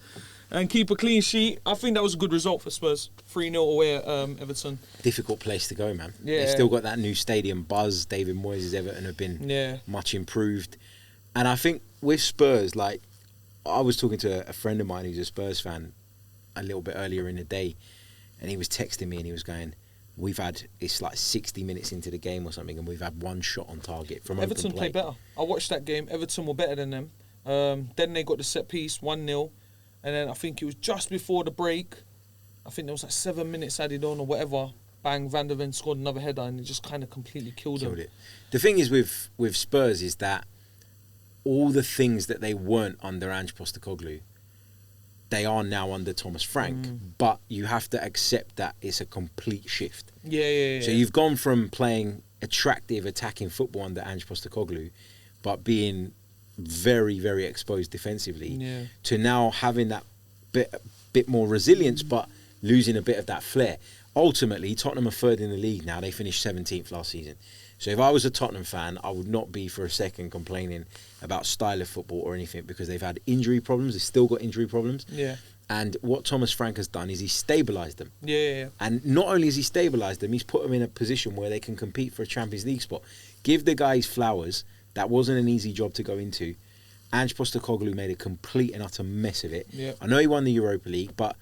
And keep a clean sheet. I think that was a good result for Spurs. 3-0 away at Everton. Difficult place to go, man. Yeah. They've still got that new stadium buzz. David Moyes' Everton have been much improved. And I think with Spurs, like, I was talking to a friend of mine who's a Spurs fan a little bit earlier in the day, and he was texting me and he was going, it's like 60 minutes into the game or something, and we've had 1 shot on target from Everton open play. played better. I watched that game. Everton were better than them. Then they got the set piece, 1-0. And then I think it was just before the break. I think there was like 7 minutes added on or whatever. Bang, Van der Ven scored another header and it just kind of completely killed them. The thing is with Spurs is that all the things that they weren't under Ange Postecoglou, they are now under Thomas Frank. But you have to accept that it's a complete shift. Yeah. So you've gone from playing attractive, attacking football under Ange Postecoglou, but being very, very exposed defensively, to now having that bit more resilience, but losing a bit of that flair. Ultimately, Tottenham are third in the league now. They finished 17th last season. So if I was a Tottenham fan, I would not be for a second complaining about style of football or anything, because they've had injury problems. They've still got injury problems. Yeah. And what Thomas Frank has done is he's stabilised them. Yeah. And not only has he stabilised them, he's put them in a position where they can compete for a Champions League spot. Give the guys flowers. That wasn't an easy job to go into. Ange Postecoglou made a complete and utter mess of it. Yeah. I know he won the Europa League, but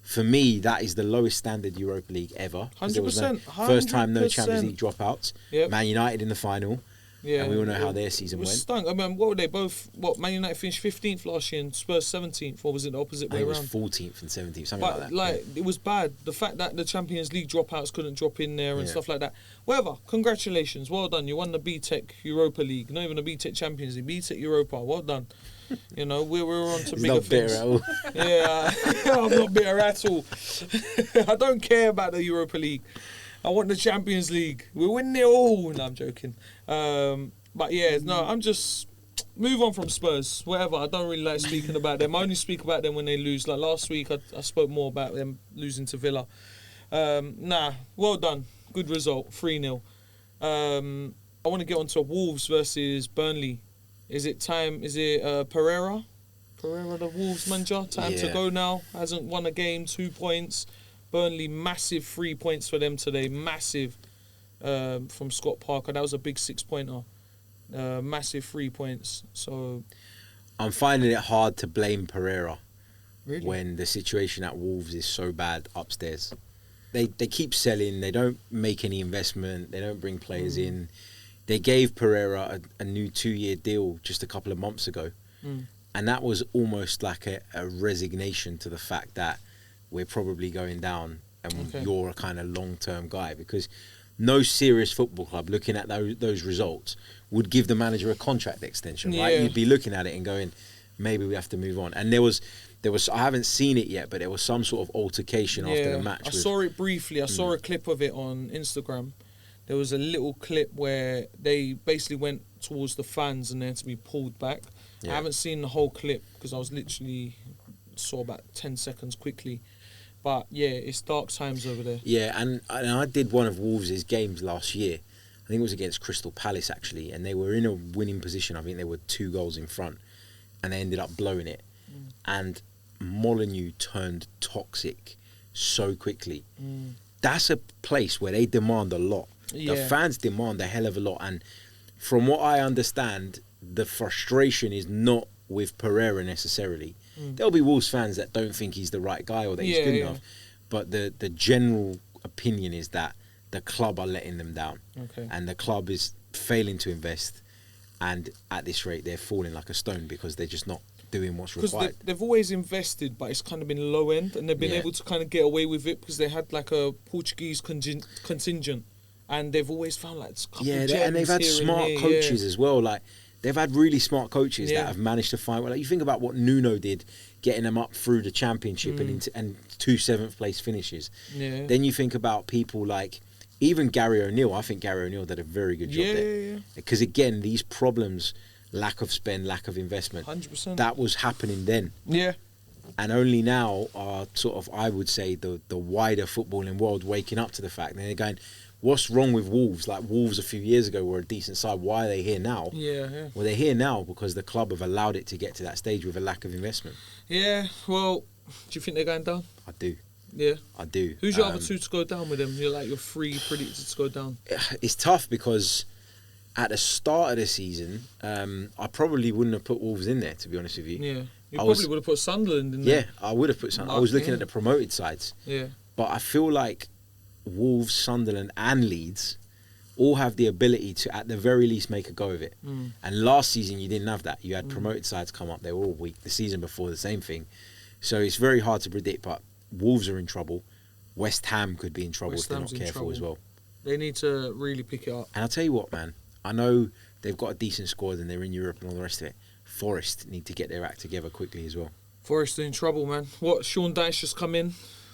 for me, that is the lowest standard Europa League ever. 100%. First time no Champions League dropouts. Yep. Man United in the final. Yeah. And we all know how their season went. Stunk. I mean, what were they both? Man United finished 15th last year and Spurs 17th, or was it the opposite way around? It was 14th and 17th, something like that. It was bad. The fact that the Champions League dropouts couldn't drop in there and stuff like that. Whatever. Congratulations. Well done. You won the BTEC Europa League. Not even the BTEC Champions League. BTEC Europa. Well done. You know, we're on to bigger things. Bitter at all. Yeah, I'm not bitter at all. I don't care about the Europa League. I want the Champions League. We're winning it all. No, I'm joking. But yeah, no, I'm just move on from Spurs. Whatever. I don't really like speaking about them. I only speak about them when they lose. Like last week, I spoke more about them losing to Villa. Well done. Good result. 3-0. I want to get on to Wolves versus Burnley. Is it time? Is it Pereira, the Wolves manager? Time to go now. Hasn't won a game, 2 points. Burnley, massive 3 points for them today. Massive from Scott Parker. That was a big 6-pointer. Massive 3 points. So I'm finding it hard to blame Pereira really, when the situation at Wolves is so bad upstairs. They keep selling. They don't make any investment. They don't bring players in. They gave Pereira a new 2-year deal just a couple of months ago. And that was almost like a resignation to the fact that we're probably going down and you're a kind of long-term guy, because no serious football club looking at those results would give the manager a contract extension, right? You'd be looking at it and going, maybe we have to move on. And there was I haven't seen it yet, but there was some sort of altercation after the match. I saw it briefly. I saw a clip of it on Instagram. There was a little clip where they basically went towards the fans and they had to be pulled back. I haven't seen the whole clip because I was literally saw about 10 seconds quickly. But yeah, it's dark times over there. Yeah, and I did one of Wolves' games last year. I think it was against Crystal Palace actually, and they were in a winning position. I think they were 2 goals in front, and they ended up blowing it. And Molineux turned toxic so quickly. That's a place where they demand a lot. The fans demand a hell of a lot, and from what I understand, the frustration is not with Pereira necessarily. There'll be Wolves fans that don't think he's the right guy or that he's good enough, but the general opinion is that the club are letting them down, and the club is failing to invest, and at this rate they're falling like a stone because they're just not doing what's required. Because they've always invested, but it's kind of been low end, and they've been able to kind of get away with it because they had like a Portuguese contingent, and they've always found like a couple of gems and they've had smart coaches as well. Like they've had really smart coaches that have managed to find. Well, like you think about what Nuno did, getting them up through the Championship and 2 7th place finishes. Then you think about people like even Gary O'Neill. I think Gary O'Neill did a very good job there. Because again, these problems, lack of spend, lack of investment, 100%. that was happening then. And only now are sort of, I would say, the wider footballing world waking up to the fact. And they're going, what's wrong with Wolves? Like Wolves a few years ago were a decent side. Why are they here now? Well, they're here now because the club have allowed it to get to that stage with a lack of investment. Well, do you think they're going down? I do. I do. Who's your other 2 to go down with them? You're like your 3 predicted to go down. It's tough because at the start of the season, I probably wouldn't have put Wolves in there, to be honest with you. You probably would have put Sunderland in there. I would have put Sunderland. I was looking at the promoted sides. But I feel like Wolves, Sunderland and Leeds all have the ability to at the very least make a go of it. And last season you didn't have that. You had promoted sides come up, they were all weak. The season before, the same thing. So it's very hard to predict, but Wolves are in trouble. West Ham could be in trouble if they're not careful as well. They need to really pick it up. And I'll tell you what, man, I know they've got a decent squad and they're in Europe and all the rest of it. Forest need to get their act together quickly as well. Forest are in trouble, man. What, Sean Dyche just come in?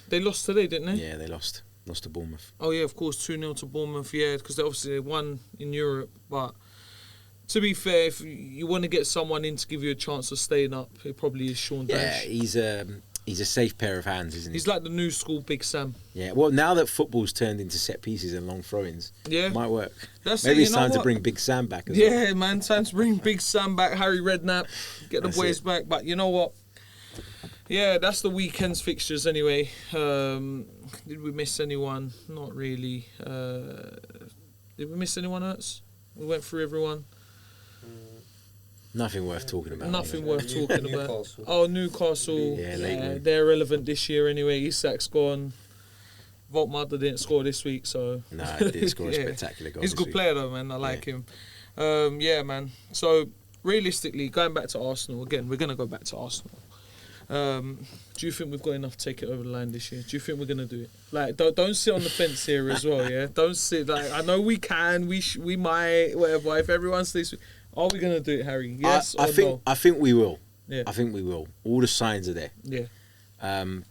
They lost today, didn't they? Yeah, they lost. Lost to Bournemouth. Oh, yeah, of course, 2-0 to Bournemouth, because they obviously won in Europe. But to be fair, if you want to get someone in to give you a chance of staying up, it probably is Sean Dyche. Yeah, he's a safe pair of hands, isn't he? He's like the new school Big Sam. Yeah, well, now that football's turned into set pieces and long throw-ins, it might work. Maybe it's time to bring Big Sam back as well. Yeah, man, time to bring Big Sam back, Harry Redknapp, get the boys back. But you know what? Yeah, that's the weekend's fixtures anyway. Did we miss anyone? Not really. Did we miss anyone else? We went through everyone. Nothing worth talking about. Nothing worth talking about. Newcastle. Oh, Newcastle. Yeah, they're relevant this year anyway. Isak's gone. Voltmada didn't score this week, so... No, he didn't score a spectacular goal. He's a good player though, man. I like him. Man. So, realistically, going back to Arsenal, again, we're going to go back to Arsenal. Do you think we've got enough to take it over the line this year? Do you think we're going to do it? Like, don't sit on the fence here as well, yeah? Don't sit, like, I know we can, we might, whatever. If everyone stays... Are we going to do it, Harry? Yes or no? I think we will. Yeah. I think we will. All the signs are there. Yeah.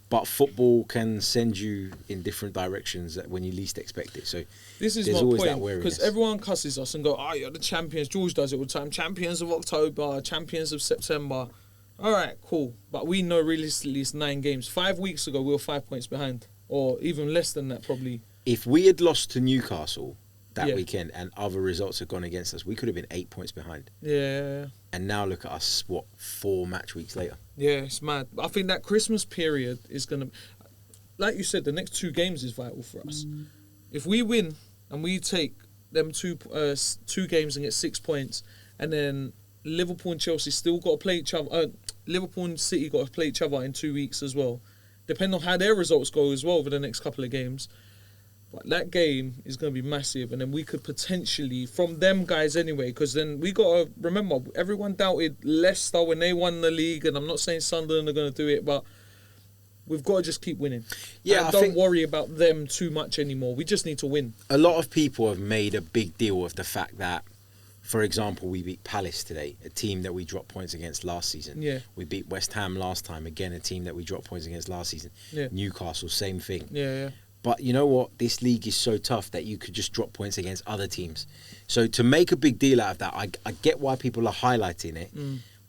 But football can send you in different directions when you least expect it. So this is there's my always point, that wariness. because everyone cusses us and go, "Oh, you're the champions." George does it all the time. Champions of October, champions of September. All right, cool. But we know realistically it's 9 games. 5 weeks ago we were 5 points behind, or even less than that probably. If we had lost to Newcastle that weekend and other results had gone against us, we could have been 8 points behind. Yeah. And now look at us, 4 match weeks later. Yeah, it's mad. I think that Christmas period is going to... like you said, the next 2 games is vital for us. If we win and we take them 2 games and get 6 points, and then Liverpool and Chelsea still got to play each other. Liverpool and City got to play each other in 2 weeks as well. Depending on how their results go as well over the next couple of games. But that game is going to be massive, and then we could potentially, from them guys anyway, because then we got to remember, everyone doubted Leicester when they won the league, and I'm not saying Sunderland are going to do it, but we've got to just keep winning. Yeah, don't worry about them too much anymore. We just need to win. A lot of people have made a big deal of the fact that, for example, we beat Palace today, a team that we dropped points against last season. Yeah. We beat West Ham last time, again, a team that we dropped points against last season. Yeah. Newcastle, same thing. Yeah. But you know what? This league is so tough that you could just drop points against other teams. So to make a big deal out of that, I get why people are highlighting it,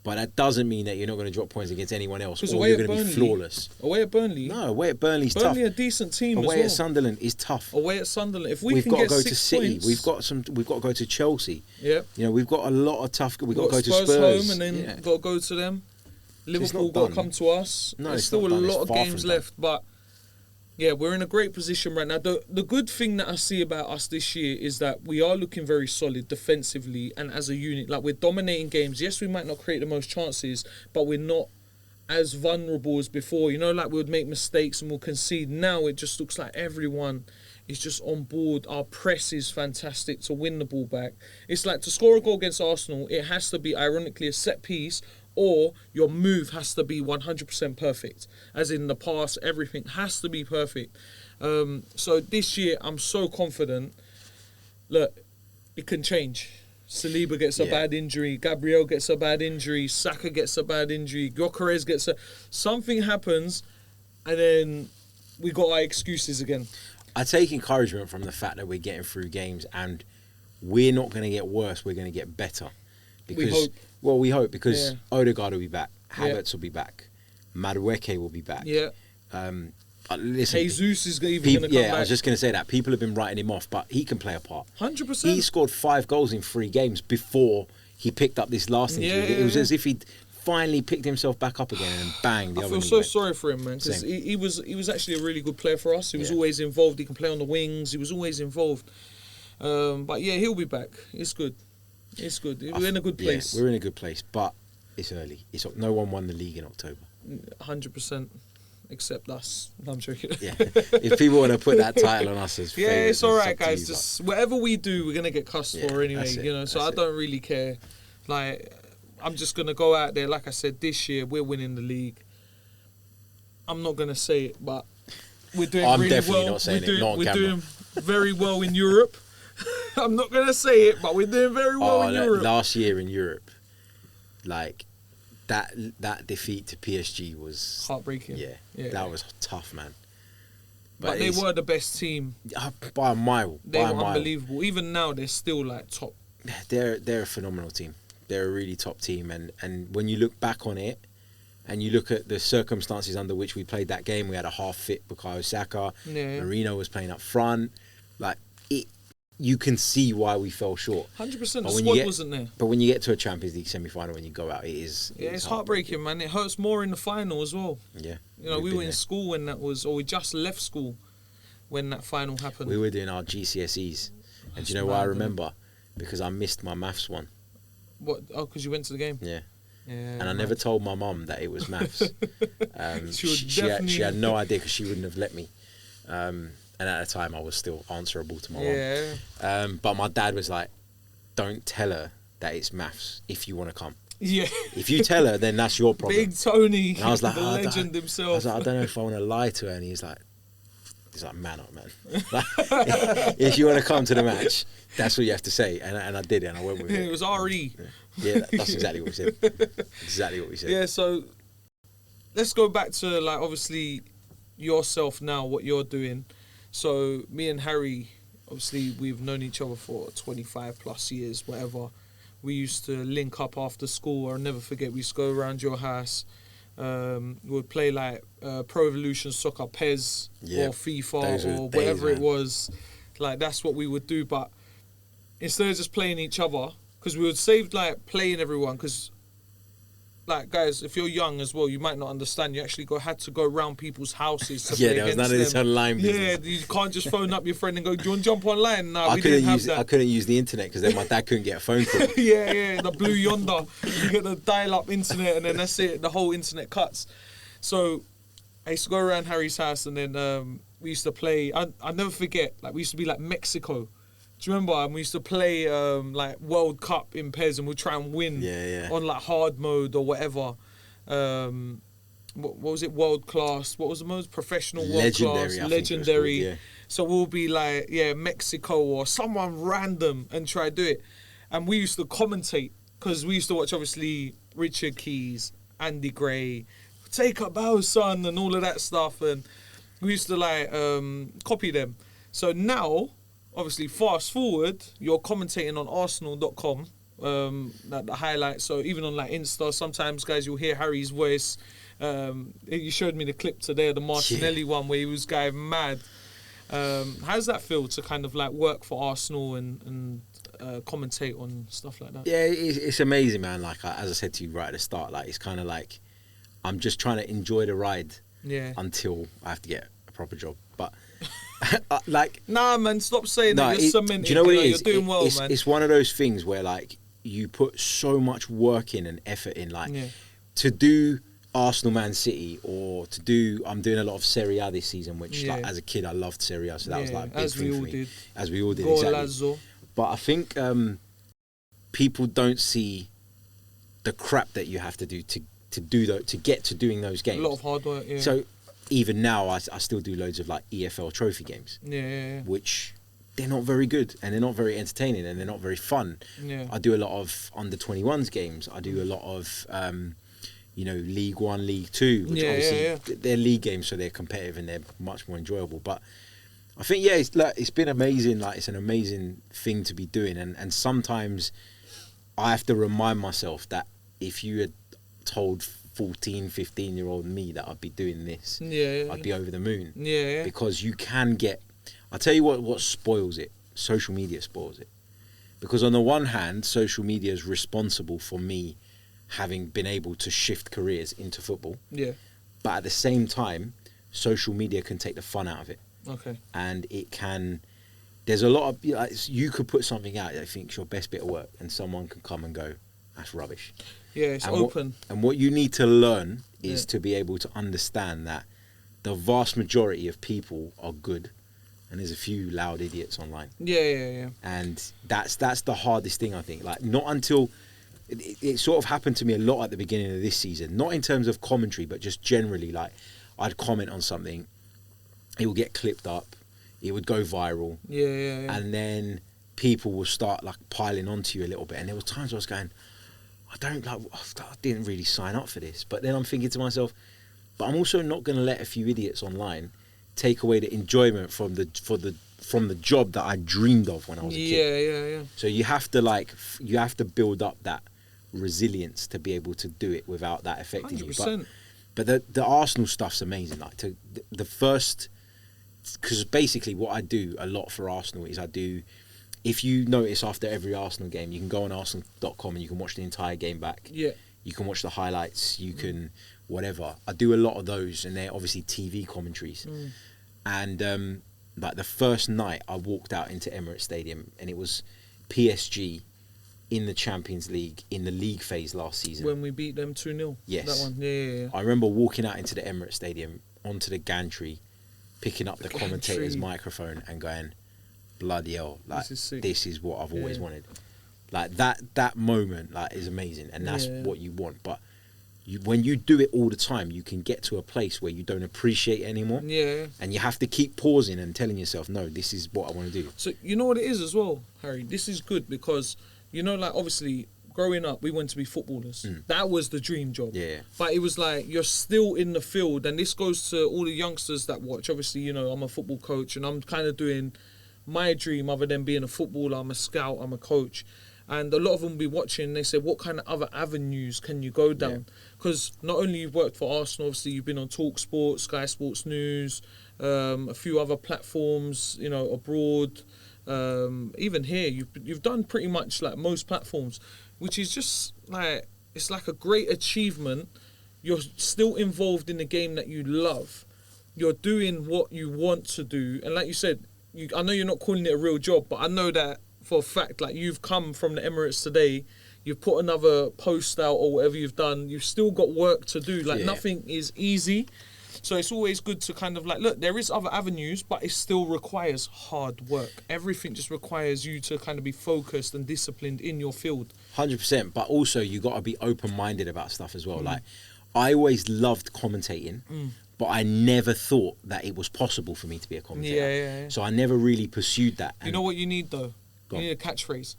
but that doesn't mean that you're not going to drop points against anyone else, or you're going to be flawless. Away at Burnley? No, away at Burnley's tough. Burnley a decent team away as well. At Sunderland is tough. Away at Sunderland. If we've got to go to 6 City. points, We've got to go to Chelsea. Yeah. You know, we've got a lot of tough. We've got to go to Spurs Spurs home, and then got to go to them. Liverpool got to come to us. No, there's still a lot of games left, but yeah, we're in a great position right now. The good thing that I see about us this year is that we are looking very solid defensively and as a unit. Like, we're dominating games. Yes, we might not create the most chances, but we're not as vulnerable as before. You know, like, we would make mistakes and we'll concede. Now it just looks like everyone is just on board. Our press is fantastic to win the ball back. It's like, to score a goal against Arsenal, it has to be, ironically, a set piece, or your move has to be 100% perfect. As in the pass, everything has to be perfect. So this year, I'm so confident. Look, it can change. Saliba gets a bad injury. Gabriel gets a bad injury. Saka gets a bad injury. Gyökeres gets a... Something happens, and then we got our excuses again. I take encouragement from the fact that we're getting through games, and we're not going to get worse. We're going to get better. Because, we hope. Well, we hope, because Odegaard will be back. Havertz will be back. Madueke will be back. Yeah. Listen, Jesus is even going to come back. I was just going to say that. People have been writing him off, but he can play a part. 100%. He scored 5 goals in 3 games before he picked up this last injury. It was as if he'd finally picked himself back up again, and bang, the other knee I feel so sorry for him, man, because he was actually a really good player for us. He was always involved. He can play on the wings. He was always involved. But yeah, he'll be back. It's good. It's good. We're in a good place. Yeah, we're in a good place, but it's early. No one won the league in October. 100%, except us. No, I'm joking. Yeah, if people want to put that title on us as favourites, it's all right, guys. Just whatever we do, we're gonna get cussed for anyway. You know, so I don't really care. Like, I'm just gonna go out there. Like I said, this year we're winning the league. I'm not gonna say it, but we're doing really well. I'm definitely not saying it. Not on camera. We're doing very well in Europe. I'm not going to say it, but we're doing very well in Europe. Last year in Europe, like, that defeat to PSG was... heartbreaking. Yeah, that was tough, man. But they were the best team. By a mile. They were unbelievable. Even now, they're still, like, top. They're a phenomenal team. They're a really top team. And when you look back on it, and you look at the circumstances under which we played that game, we had a half-fit Bukayo Saka. Yeah. Marino was playing up front. Like, you can see why we fell short. 100%. The squad wasn't there. But when you get to a Champions League semi-final, when you go out, it is... Yeah, it's heartbreaking, man. It hurts more in the final as well. Yeah. You know, we were in school when that was... Or we just left school when that final happened. We were doing our GCSEs. And do you know why I remember? Because I missed my maths one. What? Oh, because you went to the game? Yeah. And I never told my mum that it was maths. She had no idea, because she wouldn't have let me. And at the time, I was still answerable to my mum. But my dad was like, don't tell her that it's maths if you want to come. Yeah. If you tell her, then that's your problem. Big Tony, and I was like, the legend himself. I was like, I don't know if I want to lie to her. And he's like, man up, man. Like, if you want to come to the match, that's what you have to say. And I did it, and I went with it. It was RE. Yeah, that's exactly what we said. Exactly what we said. Yeah, so let's go back to, like, obviously yourself now, what you're doing. So me and Harry, obviously we've known each other for 25 plus years, whatever. We used to link up after school. I'll never forget, we used to go around your house. We'd play like Pro Evolution Soccer, PES or FIFA or whatever it was. Like, that's what we would do. But instead of just playing each other, because we would save like playing everyone, because like, guys, if you're young as well, you might not understand. You actually had to go around people's houses to Yeah, play there was none of against this online business. Yeah, you can't just phone up your friend and go, do you want to jump online? No, I we didn't have that. I couldn't use the internet because then my dad couldn't get a phone call. yeah, the blue yonder. You get the dial-up internet, and then that's it. The whole internet cuts. So I used to go around Harry's house, and then we used to play. I never forget. Like, we used to be like Mexico. Do you remember? And we used to play like World Cup in pairs, and we'd try and win on like hard mode or whatever. What was it? World class. What was the most professional? World class. Legendary. Called, yeah. So we'll be like, Mexico or someone random and try to do it. And we used to commentate because we used to watch, obviously, Richard Keys, Andy Gray, Take a Bow, Son, and all of that stuff. And we used to like copy them. So now, obviously, fast forward, you're commentating on Arsenal.com, the highlights. So even on like Insta, sometimes, guys, you'll hear Harry's voice. You showed me the clip today, the Martinelli one, where he was going mad. How does that feel to kind of like work for Arsenal and commentate on stuff like that? Yeah, it's amazing, man. Like, as I said to you right at the start, like, it's kind of like I'm just trying to enjoy the ride until I have to get a proper job. But like, nah, man, stop saying that. You're cemented. Do you know what it is? You're doing well, man. It's one of those things where like you put so much work in and effort in, like to do Arsenal Man City, or to do, I'm doing a lot of Serie A this season, which like, as a kid I loved Serie A, so that was like a big thing for me. As we all did, exactly. But I think people don't see the crap that you have to do to get to doing those games. A lot of hard work. Yeah. So even now, I still do loads of like EFL trophy games. Yeah. Which they're not very good, and they're not very entertaining, and they're not very fun. Yeah. I do a lot of under 21s games. I do a lot of League One, League Two, which obviously they're league games, so they're competitive and they're much more enjoyable. But I think it's been amazing. Like, it's an amazing thing to be doing, and sometimes I have to remind myself that if you had told 14, 15-year-old me that I'd be doing this, I'd be over the moon. Yeah. Because you can get. I'll tell you what spoils it. Social media spoils it. Because on the one hand, social media is responsible for me having been able to shift careers into football. Yeah. But at the same time, social media can take the fun out of it. Okay. And it can. There's a lot of. You could put something out that I think is your best bit of work, and someone can come and go, that's rubbish. Yeah, it's open. And what you need to learn is to be able to understand that the vast majority of people are good, and there's a few loud idiots online. Yeah. And that's the hardest thing, I think. Like, not until it sort of happened to me a lot at the beginning of this season, not in terms of commentary, but just generally. Like, I'd comment on something, it would get clipped up, it would go viral. Yeah. And then people will start like piling onto you a little bit. And there was times where I was going, I didn't really sign up for this. But then I'm thinking to myself, but I'm also not going to let a few idiots online take away the enjoyment from the job that I dreamed of when I was a kid. Yeah. So you have to build up that resilience to be able to do it without that affecting 100%. you. But the Arsenal stuff's amazing. Like, the first, because basically what I do a lot for Arsenal is if you notice after every Arsenal game, you can go on Arsenal.com and you can watch the entire game back. Yeah. You can watch the highlights. You can whatever. I do a lot of those, and they're obviously TV commentaries. And like the first night, I walked out into Emirates Stadium, and it was PSG in the Champions League in the league phase last season when we beat them 2-0. Yes, that one. Yeah. I remember walking out into the Emirates Stadium onto the gantry, picking up the commentator's microphone and going, bloody hell, like this is what I've always wanted. Like that moment like is amazing, and that's what you want. But when you do it all the time, you can get to a place where you don't appreciate it anymore. Yeah. And you have to keep pausing and telling yourself, no, this is what I want to do. So you know what it is as well, Harry? This is good because, like, obviously growing up, we went to be footballers. That was the dream job. Yeah. But it was like, you're still in the field, and this goes to all the youngsters that watch. Obviously, I'm a football coach, and I'm kind of doing my dream other than being a footballer. I'm a scout, I'm a coach. And a lot of them will be watching, they say, what kind of other avenues can you go down? Because not only you've worked for Arsenal, obviously you've been on TalkSport, Sky Sports News, a few other platforms, abroad. Even here, you've done pretty much like most platforms, which is just like, it's like a great achievement. You're still involved in the game that you love. You're doing what you want to do. And like you said, I know you're not calling it a real job, but I know that for a fact, like you've come from the Emirates today, you've put another post out or whatever you've done, you've still got work to do. Like nothing is easy. So it's always good to kind of like, look, there is other avenues, but it still requires hard work. Everything just requires you to kind of be focused and disciplined in your field. 100%. But also you got to be open-minded about stuff as well. Like I always loved commentating, but I never thought that it was possible for me to be a commentator. Yeah. So I never really pursued that. You know what you need though? You need a catchphrase.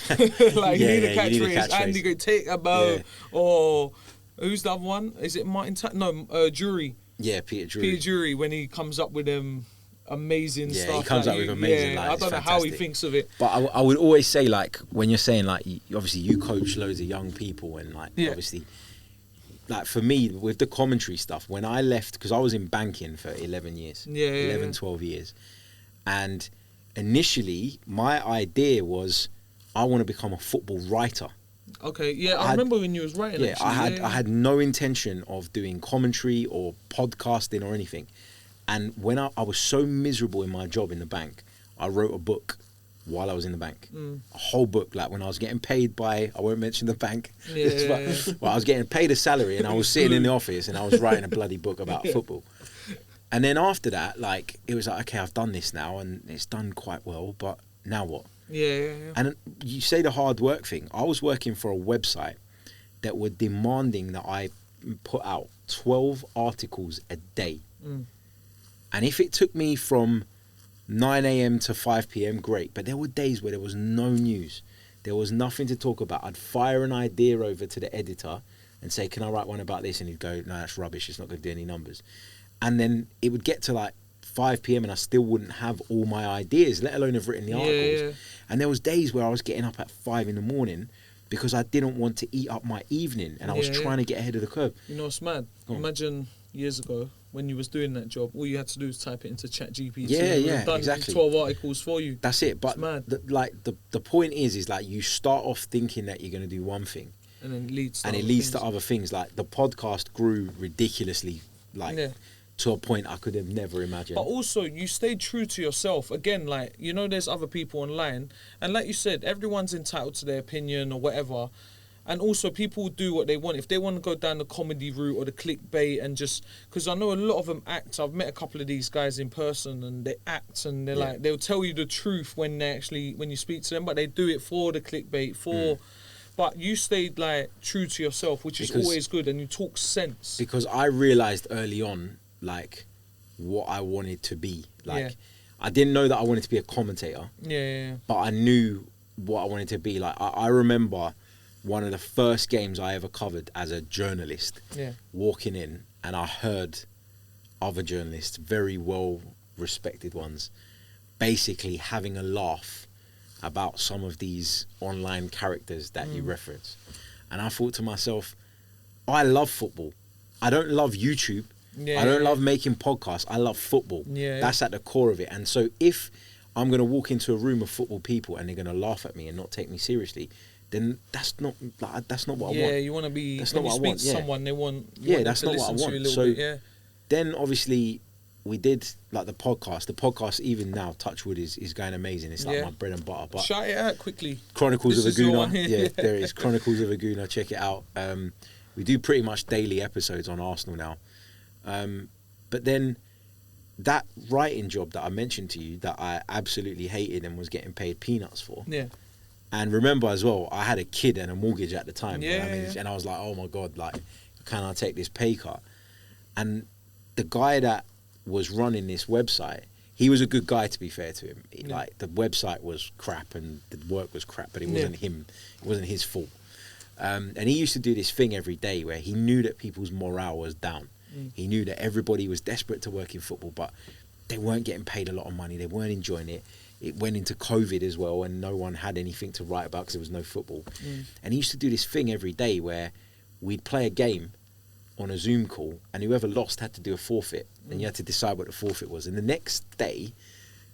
You need a catchphrase. Andy go take a bow. Or who's the other one? Is it Martin? Jury. Yeah, Peter Drury. Peter Drury, when he comes up with amazing stuff. Yeah, he comes up with amazing. I don't know how he thinks of it. But I would always say, like, when you're saying, like, obviously you coach loads of young people and, like, obviously, like, for me, with the commentary stuff, when I left, because I was in banking for 11 years. 12 years. And initially, my idea was I want to become a football writer. Okay, yeah, I remember when you was writing. Yeah, I had no intention of doing commentary or podcasting or anything. And when I was so miserable in my job in the bank, I wrote a book while I was in the bank. A whole book, like when I was getting paid by, I won't mention the bank, but I was getting paid a salary and I was sitting in the office and I was writing a bloody book about football. And then after that, like, it was like, okay, I've done this now and it's done quite well, but now what? Yeah. And you say the hard work thing. I was working for a website that were demanding that I put out 12 articles a day. And if it took me from 9 a.m. to 5 p.m, great. But there were days where there was no news. There was nothing to talk about. I'd fire an idea over to the editor and say, can I write one about this? And he'd go, no, that's rubbish. It's not going to do any numbers. And then it would get to like 5 p.m. and I still wouldn't have all my ideas, let alone have written the articles. Yeah. And there was days where I was getting up at 5 in the morning because I didn't want to eat up my evening and I was trying to get ahead of the curve. You know, it's mad. Imagine years ago when you was doing that job, all you had to do was type it into ChatGPT. Yeah, done exactly. 12 articles for you. That's it. But it's mad. The point is like you start off thinking that you're going to do one thing. And then it leads to other things. Like the podcast grew ridiculously, to a point I could have never imagined. But also, you stayed true to yourself. Again, like, you know, there's other people online. And like you said, everyone's entitled to their opinion or whatever. And also, people do what they want. If they want to go down the comedy route or the clickbait and just... Because I know a lot of them act. I've met a couple of these guys in person and they act and they're like... They'll tell you the truth when you speak to them, but they do it for the clickbait, But you stayed, like, true to yourself, which is always good. And you talk sense. Because I realised early on, like, what I wanted to be. Like, I didn't know that I wanted to be a commentator. But I knew what I wanted to be. Like, I remember one of the first games I ever covered as a journalist, walking in, and I heard other journalists, very well respected ones, basically having a laugh about some of these online characters that you reference. And I thought to myself, I love football. I don't love YouTube. I don't love making podcasts. I love football. That's at the core of it. And so if I'm going to walk into a room of football people and they're going to laugh at me and not take me seriously, then that's not what I want. Yeah, you want to be... That's when not you what I want. speak to someone, they want... that's not what I want. So then obviously we did like the podcast. The podcast even now, Touchwood, is going amazing. It's like my bread and butter. But shout it out quickly. Chronicles of a Gooner. Yeah, there it is. Chronicles of a Gooner. Check it out. We do pretty much daily episodes on Arsenal now. But then that writing job that I mentioned to you that I absolutely hated and was getting paid peanuts for. And remember as well, I had a kid and a mortgage at the time. And I was like, oh my God, like, can I take this pay cut? And the guy that was running this website, he was a good guy, to be fair to him. Like, the website was crap and the work was crap, but it wasn't him. It wasn't his fault. And he used to do this thing every day where he knew that people's morale was down. He knew that everybody was desperate to work in football, but they weren't getting paid a lot of money. They weren't enjoying it. It went into COVID as well, and no one had anything to write about because there was no football. And he used to do this thing every day where we'd play a game on a Zoom call, and whoever lost had to do a forfeit, and you had to decide what the forfeit was. And the next day,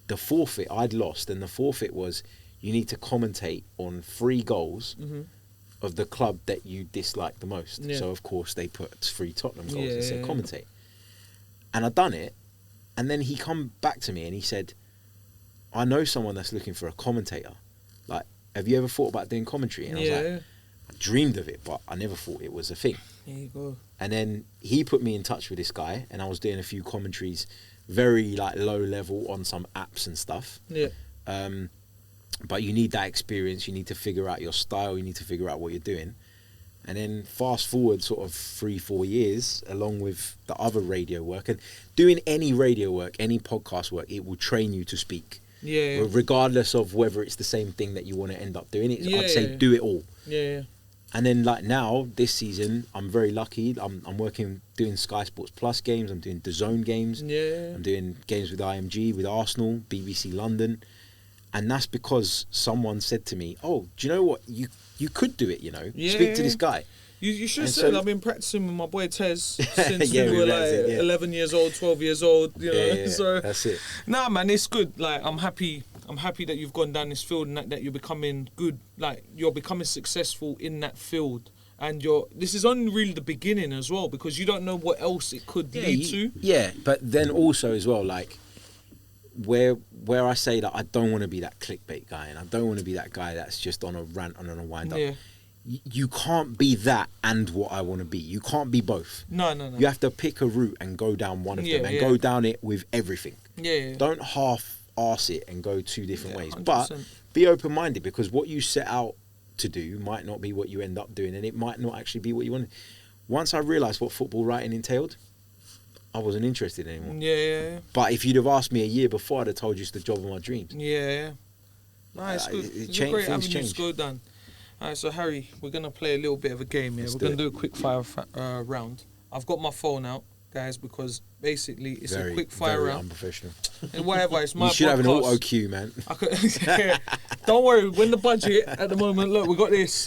the forfeit, I'd lost, and the forfeit was you need to commentate on 3 goals of the club that you dislike the most. Yeah. So, of course, they put 3 Tottenham goals Yeah, and said yeah. commentate. And I done it. And then he come back to me and he said, I know someone that's looking for a commentator. Like, have you ever thought about doing commentary? And I was like, I dreamed of it, but I never thought it was a thing. There you go. And then he put me in touch with this guy, and I was doing a few commentaries, very like low level on some apps and stuff. Yeah. But you need that experience. You need to figure out your style. You need to figure out what you're doing. And then fast forward sort of 3-4 years, along with the other radio work and doing any radio work, any podcast work, it will train you to speak. Yeah. Regardless of whether it's the same thing that you want to end up doing. I'd say Yeah. do it all. Yeah. And then like now, this season, I'm very lucky. I'm working, doing Sky Sports Plus games. I'm doing DAZN games. Yeah. I'm doing games with IMG, with Arsenal, BBC London. And that's because someone said to me, oh, do you know what? You could do it, you know. Yeah. Speak to this guy. You should have And said so- I've been practicing with my boy Tez since Yeah, we we were realised like it, yeah. 11 years old, 12 years old, you know. Yeah, So that's it. nah, man, it's good. Like I'm happy that you've gone down this field and that you're becoming good. Like you're becoming successful in that field. And this is only really the beginning as well, because you don't know what else it could lead to. Yeah, but then also as well, like where I say that I don't want to be that clickbait guy, and I don't want to be that guy that's just on a rant and on a wind up. Yeah. You can't be that and what I want to be. You can't be both. No. You have to pick a route and go down one of them, and go down it with everything. Yeah. Don't half-arse it and go 2 different ways. 100%. But be open-minded, because what you set out to do might not be what you end up doing, and it might not actually be what you wanted. Once I realised what football writing entailed, I wasn't interested anymore. Yeah. But if you'd have asked me a year before, I'd have told you it's the job of my dreams. Yeah. Nice, good. It's a great avenue to go down. Alright, so Harry, we're gonna play a little bit of a game here. We're gonna do a quick fire round. I've got my phone out, guys, because basically it's a quick fire very round. Unprofessional. And whatever, it's my You should have an podcast. auto cue, man. Don't worry, when the budget at the moment, look, we got this.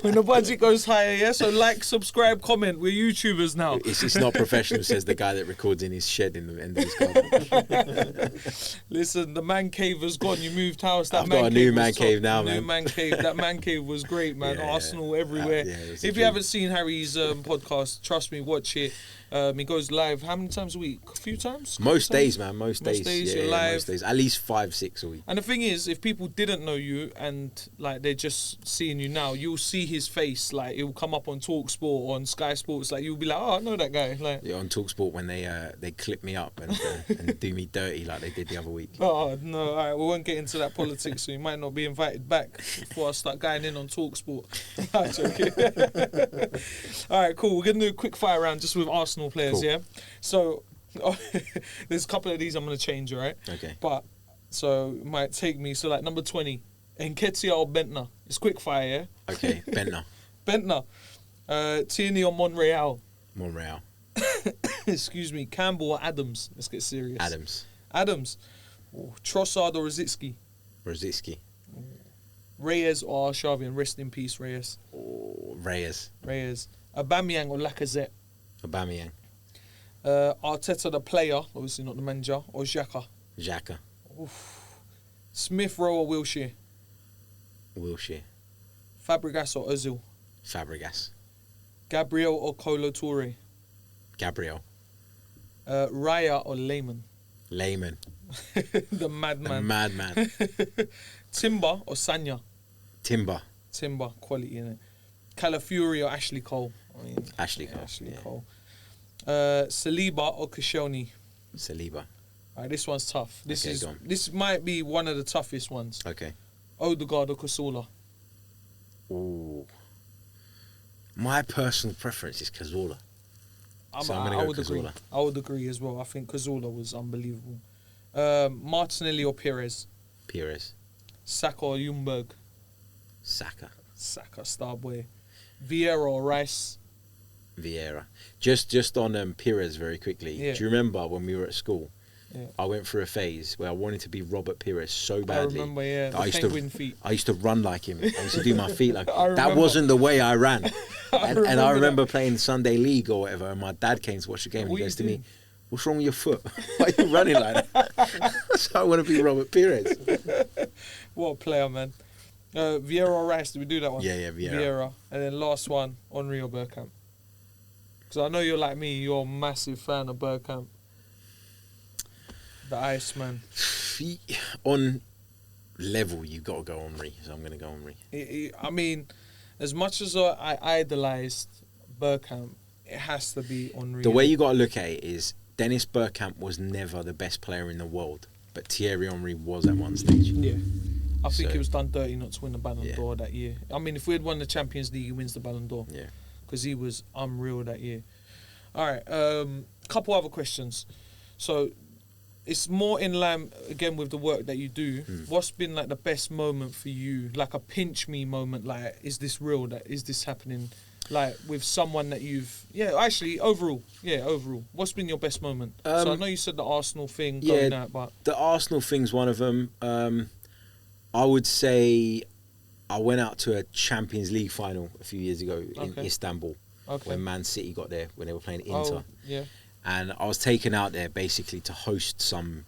When the budget goes higher, yeah. So like, subscribe, comment. We're YouTubers now. It's not professional, says the guy that records in his shed in the end of his garden. Listen, the man cave has gone. You moved house. That I've man got a cave new man was cave top. now, New man. man cave. That man cave was great, man. Yeah, Arsenal everywhere. yeah, it was If a you dream. haven't seen Harry's podcast, trust me, watch it. He goes live how many times a week? A few times? Most Couple times? days, man. Most days. You're live. Most days. At least 5-6 a week. And the thing is, if people didn't know you and like they're just seeing you now, you'll see his face. Like it will come up on TalkSport or on Sky Sports. Like you'll be like, oh, I know that guy. Like, Yeah, on TalkSport when they clip me up and do me dirty like they did the other week. oh no, all right, we won't get into that politics, so you might not be invited back before I start going in on TalkSport. I'm joking. All right, cool. We're gonna do a quick fire round just with Arsenal players, Cool. yeah. So there's a couple of these I'm gonna change, all right? Okay. But so it might take me. So like number 20, Nketiah or Bentner. It's quick fire, yeah. Okay, Bentner. Bentner, Tierney or Monreal. Monreal. Excuse me, Campbell or Adams. Let's get serious. Adams. Oh, Trossard or Rosicky. Rosicky. Reyes or Arshavian. Rest in peace, Reyes. Oh, Reyes. Aubameyang or Lacazette. Aubameyang. Arteta the player, obviously not the manager, or Xhaka. Xhaka. Smith Rowe or Wilshere. Fabregas or Ozil. Fabregas. Gabriel or Kolo Toure. Gabriel. Raya or Lehman. The madman. Timber or Sanya. Timber. Quality, innit? Calafiori or Ashley Cole. Ashley Cole. Ashley Cole. Saliba or Koscielny. Saliba. Alright, this one's tough. Okay, go on. This might be one of the toughest ones. Okay. Odegaard or Cazorla. Ooh. My personal preference is Cazorla. So I'm going to go agree. Cazorla. I would agree as well. I think Cazorla was unbelievable. Martinelli or Perez. Saka or Ljungberg. Saka, star boy. Vieira or Rice. Vieira. Just on Pires very quickly. Yeah. Do you remember when we were at school? Yeah. I went through a phase where I wanted to be Robert Pires so badly. I remember, yeah, that the penguin feet. I used to run like him. I used to do my feet like I that. remember. Wasn't the way I ran. And I remember that. playing Sunday League or whatever, and my dad came to watch the game and What he goes to you me, doing? "What's wrong with your foot? Why are you running like that?" So I want to be Robert Pires. What a player, man. Vieira or Rice, did we do that one? Yeah, Vieira. And then last one, Henry or Bergkamp? Because I know you're like me, you're a massive fan of Bergkamp. The Iceman. On level, you've got to go Henry, so I'm going to go Henry. I mean, as much as I idolised Bergkamp, it has to be Henry. The way you got to look at it is Dennis Bergkamp was never the best player in the world, but Thierry Henry was at one stage. Yeah. I think he was done dirty not to win the Ballon d'Or that year. I mean, if we had won the Champions League, he wins the Ballon d'Or. Yeah. Because he was unreal that year. All right, couple other questions. So, it's more in line, again, with the work that you do. What's been, like, the best moment for you? Like, a pinch me moment, like, is this real? Is this happening? Like, with someone that you've... Yeah, actually, overall. Yeah, overall. What's been your best moment? So, I know you said the Arsenal thing going out, but... The Arsenal thing's one of them. I would say I went out to a Champions League final a few years ago in Istanbul when Man City got there, when they were playing Inter. And I was taken out there basically to host some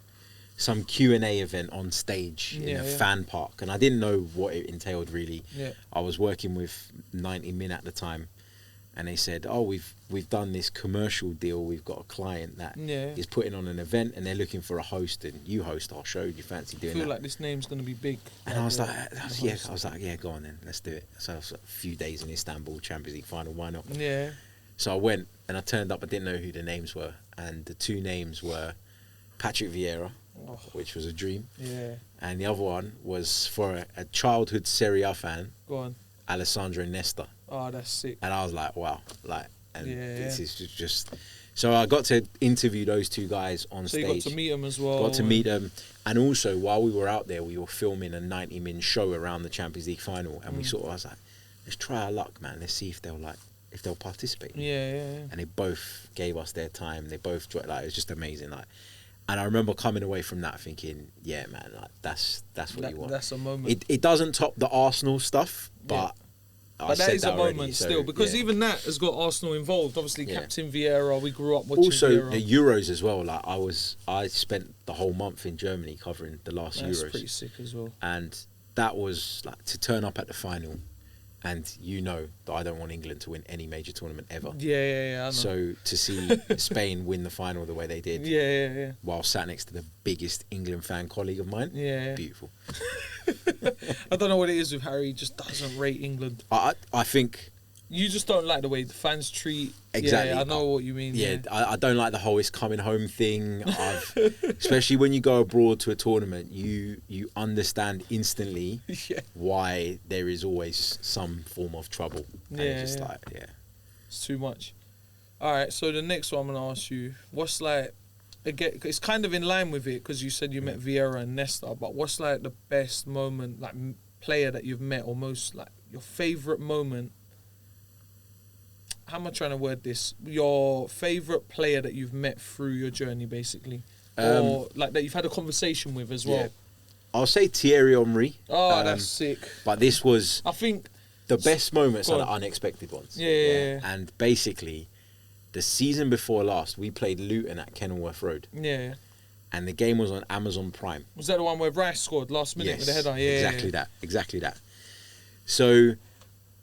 Q&A event on stage in a fan park. And I didn't know what it entailed really. I was working with 90 Min at the time. And they said, oh, we've done this commercial deal. We've got a client that is putting on an event and they're looking for a host. And you host our show. Do you fancy doing that? I feel like this name's going to be big. And I was like, yeah, go on then. Let's do it. So I was a few days in Istanbul, Champions League final. Why not? Yeah. So I went and I turned up. I didn't know who the names were. And the two names were Patrick Vieira, which was a dream. Yeah. And the other one was for a childhood Serie A fan. Go on. Alessandro Nesta. Oh, that's sick. And I was like, wow. This is just... So I got to interview those two guys on stage. So you got to meet them as well. Got to meet them. And also, while we were out there, we were filming a 90-min show around the Champions League final. And I was like, let's try our luck, man. Let's see if they'll participate. Yeah. And they both gave us their time. They both... it was just amazing. And I remember coming away from that thinking, yeah, man, that's what you want. That's a moment. It doesn't top the Arsenal stuff, but... But that is a moment still, because even that has got Arsenal involved. Obviously, Captain Vieira, we grew up watching also, Vieira. The Euros as well. I spent the whole month in Germany covering the last Euros. That's pretty sick as well. And that was to turn up at the final, and you know that I don't want England to win any major tournament ever. Yeah, I know. So to see Spain win the final the way they did, while sat next to the biggest England fan colleague of mine, beautiful. I don't know what it is with Harry. He just doesn't rate England. I think you just don't like the way the fans treat. Exactly. Yeah, I know what you mean. Yeah, I don't like the whole "it's coming home" thing. Especially when you go abroad to a tournament, you understand instantly why there is always some form of trouble. And it's just it's too much. All right, so the next one I'm gonna ask you, what's like? Again, it's kind of in line with it because you said you met Vieira and Nesta, but what's like the best moment, like player that you've met, or most like your favourite moment? How am I trying to word this? Your favourite player that you've met through your journey, basically, or like that you've had a conversation with as well. I'll say Thierry Henry. Oh, that's sick. But this was, I think, the best moments are the unexpected ones. Yeah. And basically, the season before last, we played Luton at Kenilworth Road. Yeah. And the game was on Amazon Prime. Was that the one where Rice scored last minute with the header? Yeah. Exactly that. So,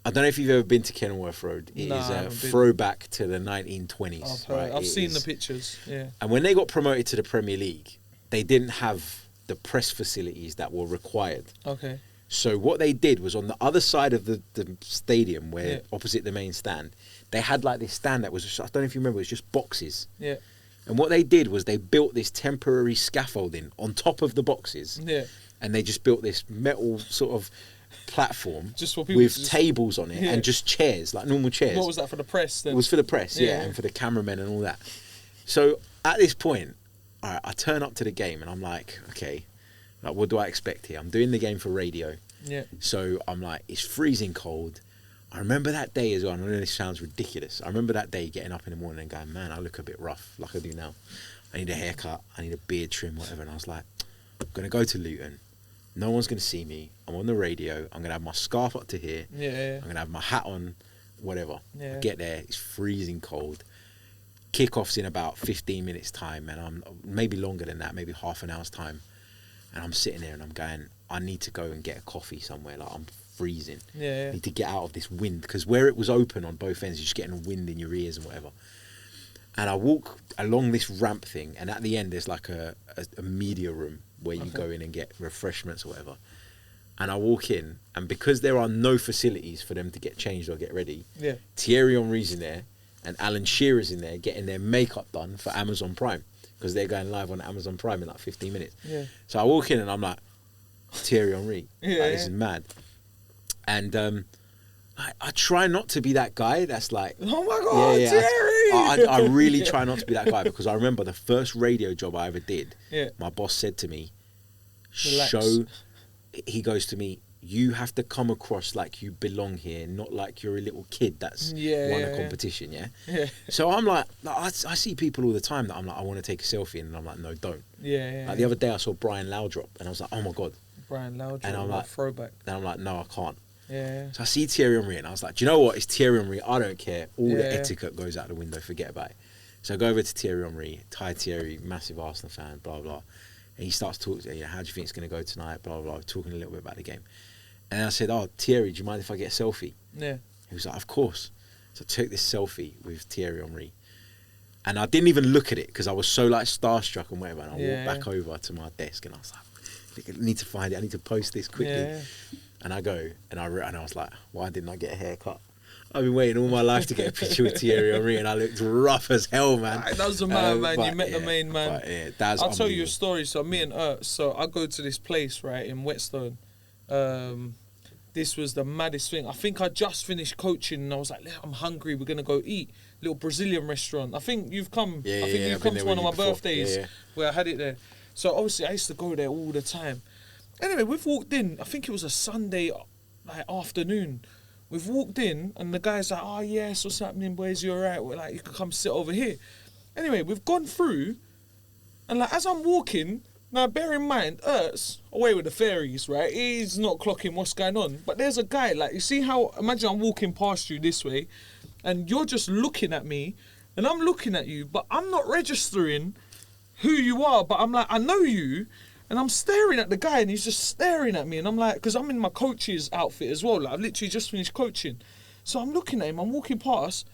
I don't know if you've ever been to Kenilworth Road. It is a throwback to the 1920s. I've seen the pictures. Yeah. And when they got promoted to the Premier League, they didn't have the press facilities that were required. Okay. So what they did was on the other side of the stadium, where opposite the main stand, they had like this stand that was just, I don't know if you remember, it was just boxes. Yeah. And what they did was they built this temporary scaffolding on top of the boxes. Yeah. And they just built this metal sort of platform just for people with tables on it and just chairs, like normal chairs. What was that, for the press then? It was for the press, and for the cameramen and all that. So at this point, all right, I turn up to the game and I'm like, okay, like, what do I expect here? I'm doing the game for radio. Yeah. So I'm like, it's freezing cold. I remember that day as well. I know this sounds ridiculous. I remember that day getting up in the morning and going, man, I look a bit rough, like I do now. I need a haircut. I need a beard trim, whatever. And I was like, I'm going to go to Luton. No one's going to see me. I'm on the radio. I'm going to have my scarf up to here. Yeah. I'm going to have my hat on, whatever. Yeah. I get there. It's freezing cold. Kickoff's in about 15 minutes time, and I'm maybe longer than that, maybe half an hour's time. And I'm sitting there and I'm going, I need to go and get a coffee somewhere. Like, I'm freezing. Yeah. I need to get out of this wind, because where it was open on both ends, you're just getting wind in your ears and whatever. And I walk along this ramp thing, and at the end there's like a media room where you go in and get refreshments or whatever. And I walk in, and because there are no facilities for them to get changed or get ready, Thierry Henry's in there and Alan Shearer's in there getting their makeup done for Amazon Prime, because they're going live on Amazon Prime in like 15 minutes. So I walk in and I'm like, Thierry Henry, this is mad. And I try not to be that guy that's like, oh my God, Thierry! I really try not to be that guy, because I remember the first radio job I ever did, my boss said to me, he goes to me, you have to come across like you belong here, not like you're a little kid that's won a competition, So I'm like I see people all the time that I'm like, I want to take a selfie, and I'm like, no, don't. Like the other day I saw Brian Laudrup, and I was like, oh my God. Brian Laudrup, and I'm like, throwback. And I'm like, no, I can't. So I see Thierry Henry, and I was like, do you know what? It's Thierry Henry. I don't care. All the etiquette goes out the window. Forget about it. So I go over to Thierry Henry, Thai Thierry, massive Arsenal fan, blah, blah. And he starts talking, how do you think it's going to go tonight, blah, blah, blah, talking a little bit about the game. And I said, oh, Thierry, do you mind if I get a selfie? He was like, of course. So I took this selfie with Thierry Henry. And I didn't even look at it, because I was so like starstruck and whatever. And I walked back over to my desk, and I was like, I need to find it. I need to post this quickly. And I go, and I was like, why didn't I get a haircut? I've been waiting all my life to get a picture with Thierry Henry, and I looked rough as hell, man. That was the man, man. You met the main man. I'll tell you a story. So me and so I go to this place, right, in Whetstone. This was the maddest thing. I think I just finished coaching, and I was like, I'm hungry. We're going to go eat. Little Brazilian restaurant. I think you've come. I think you've come to one of my birthdays where I had it there. So obviously I used to go there all the time. Anyway, we've walked in. I think it was a Sunday afternoon. We've walked in, and the guy's like, oh, yes, what's happening, boys? You all right? We're like, you can come sit over here. Anyway, we've gone through, and like as I'm walking, now bear in mind, Ertz, away with the fairies, right? He's not clocking what's going on. But there's a guy, like, you see how, imagine I'm walking past you this way, and you're just looking at me, and I'm looking at you, but I'm not registering who you are, but I'm like, I know you. And I'm staring at the guy, and he's just staring at me. And I'm like, because I'm in my coach's outfit as well. Like, I've literally just finished coaching. So I'm looking at him. I'm walking past.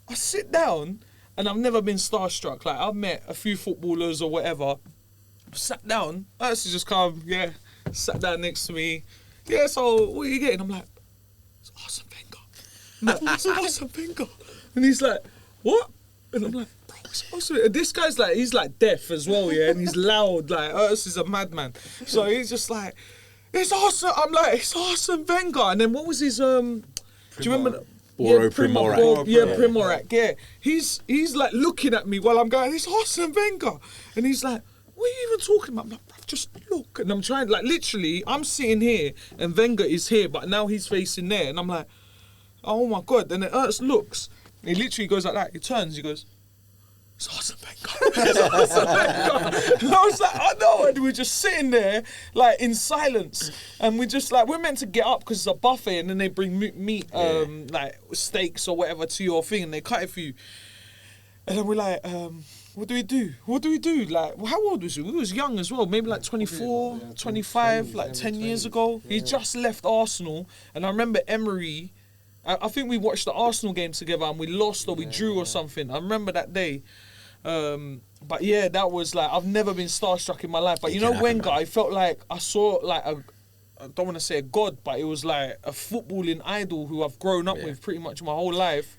I sit down, and I've never been starstruck. Like, I've met a few footballers or whatever. I sat down. I actually just come, sat down next to me. Yeah, so what are you getting? I'm like, it's Arsene Wenger. I'm like, it's Arsene Wenger. And he's like, what? And I'm like, bro, it's Arsene. This guy's like, he's like deaf as well, and he's loud, like, Urs is a madman. So he's just like, it's Arsene. I'm like, it's Arsene Wenger. And then what was his, do you remember? Primorac. Primorac, He's like looking at me while I'm going, it's Arsene Wenger. And he's like, what are you even talking about? I'm like, bro, just look. And I'm trying, like, literally, I'm sitting here, and Wenger is here, but now he's facing there. And I'm like, oh my God. And then Urs looks. He literally goes like that. He turns. He goes, it's Arsene Wenger. It's Arsene Wenger. And I was like, I know. And we're just sitting there, like, in silence. And we're just like, we're meant to get up because it's a buffet, and then they bring meat, like steaks or whatever to your thing, and they cut it for you. And then we're like, what do we do? What do we do? Like, how old was we? We was young as well. Maybe like 24, 25, like 10 years ago. He just left Arsenal. And I remember Emery... I think we watched the Arsenal game together, and we lost or we drew or something. I remember that day. But yeah, that was like, I've never been starstruck in my life. But you know, Wenger, I felt like I saw like I don't want to say a god, but it was like a footballing idol who I've grown up with pretty much my whole life.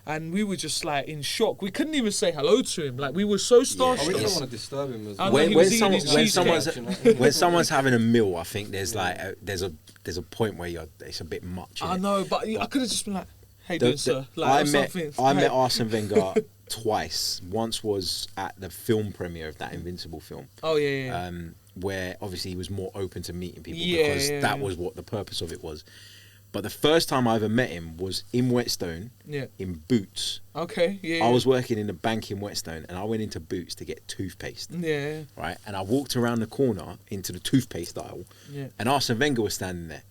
And we were just like in shock. We couldn't even say hello to him. Like, we were so starstruck. We didn't want to disturb him as well. When someone's having a meal, I think there's like there's a point where it's a bit much. I know, but I could have just been like, "Hey, doing sir?" Like, I met Arsene Wenger twice. Once was at the film premiere of that Invincible film. Oh yeah. Where obviously he was more open to meeting people because that was what the purpose of it was. But the first time I ever met him was in Whetstone, in Boots. Okay, I was working in the bank in Whetstone, and I went into Boots to get toothpaste. Yeah. Right, and I walked around the corner into the toothpaste aisle, and Arsene Wenger was standing there,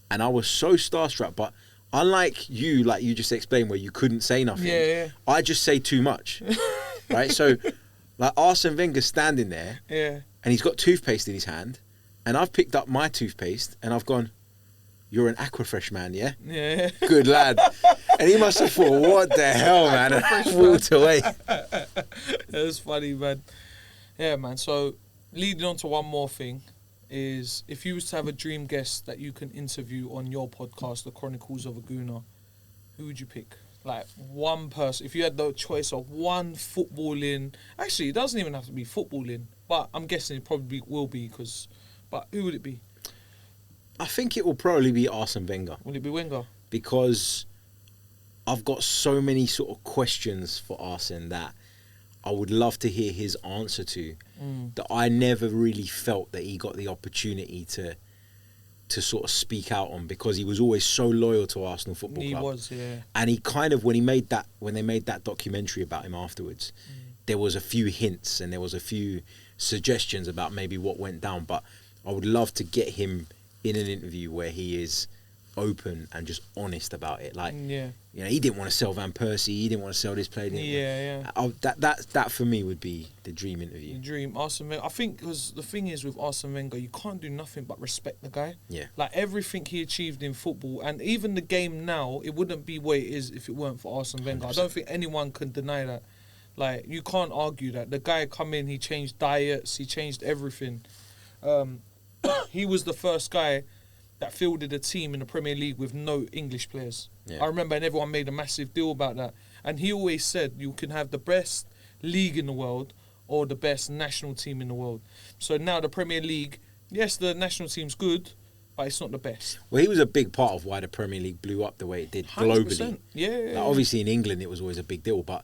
and I was so starstruck. But unlike you, like you just explained, where you couldn't say nothing, I just say too much, right? So, like Arsene Wenger's standing there, and he's got toothpaste in his hand. And I've picked up my toothpaste and I've gone, "You're an Aquafresh man, yeah?" Yeah. Good lad. And he must have thought, "What the hell, man?" And walked away. It was funny, man. Yeah, man. So, leading on to one more thing is, if you was to have a dream guest that you can interview on your podcast, The Chronicles of a Gooner, who would you pick? Like, one person. If you had the choice of one footballing... Actually, it doesn't even have to be footballing, but I'm guessing it probably will be, but who would it be? I think it will probably be Arsene Wenger. Will it be Wenger? Because I've got so many sort of questions for Arsene that I would love to hear his answer to, that I never really felt that he got the opportunity to sort of speak out on, because he was always so loyal to Arsenal Football Club. He was, yeah. And he kind of, when they made that documentary about him afterwards, there was a few hints and there was a few suggestions about maybe what went down. But I would love to get him in an interview where he is open and just honest about it. Like, he didn't want to sell Van Persie, he didn't want to sell this player. That for me would be the dream interview. The dream, Arsene Wenger. I think, because the thing is with Arsene Wenger, you can't do nothing but respect the guy. Yeah. Like, everything he achieved in football, and even the game now, it wouldn't be what it is if it weren't for Arsene Wenger. 100%. I don't think anyone can deny that. Like, you can't argue that. The guy come in, he changed diets, he changed everything. He was the first guy that fielded a team in the Premier League with no English players. Yeah. I remember, and everyone made a massive deal about that. And he always said you can have the best league in the world or the best national team in the world. So now the Premier League, yes, the national team's good, but it's not the best. Well, he was a big part of why the Premier League blew up the way it did globally. 100%. Yeah. Like, obviously in England it was always a big deal, but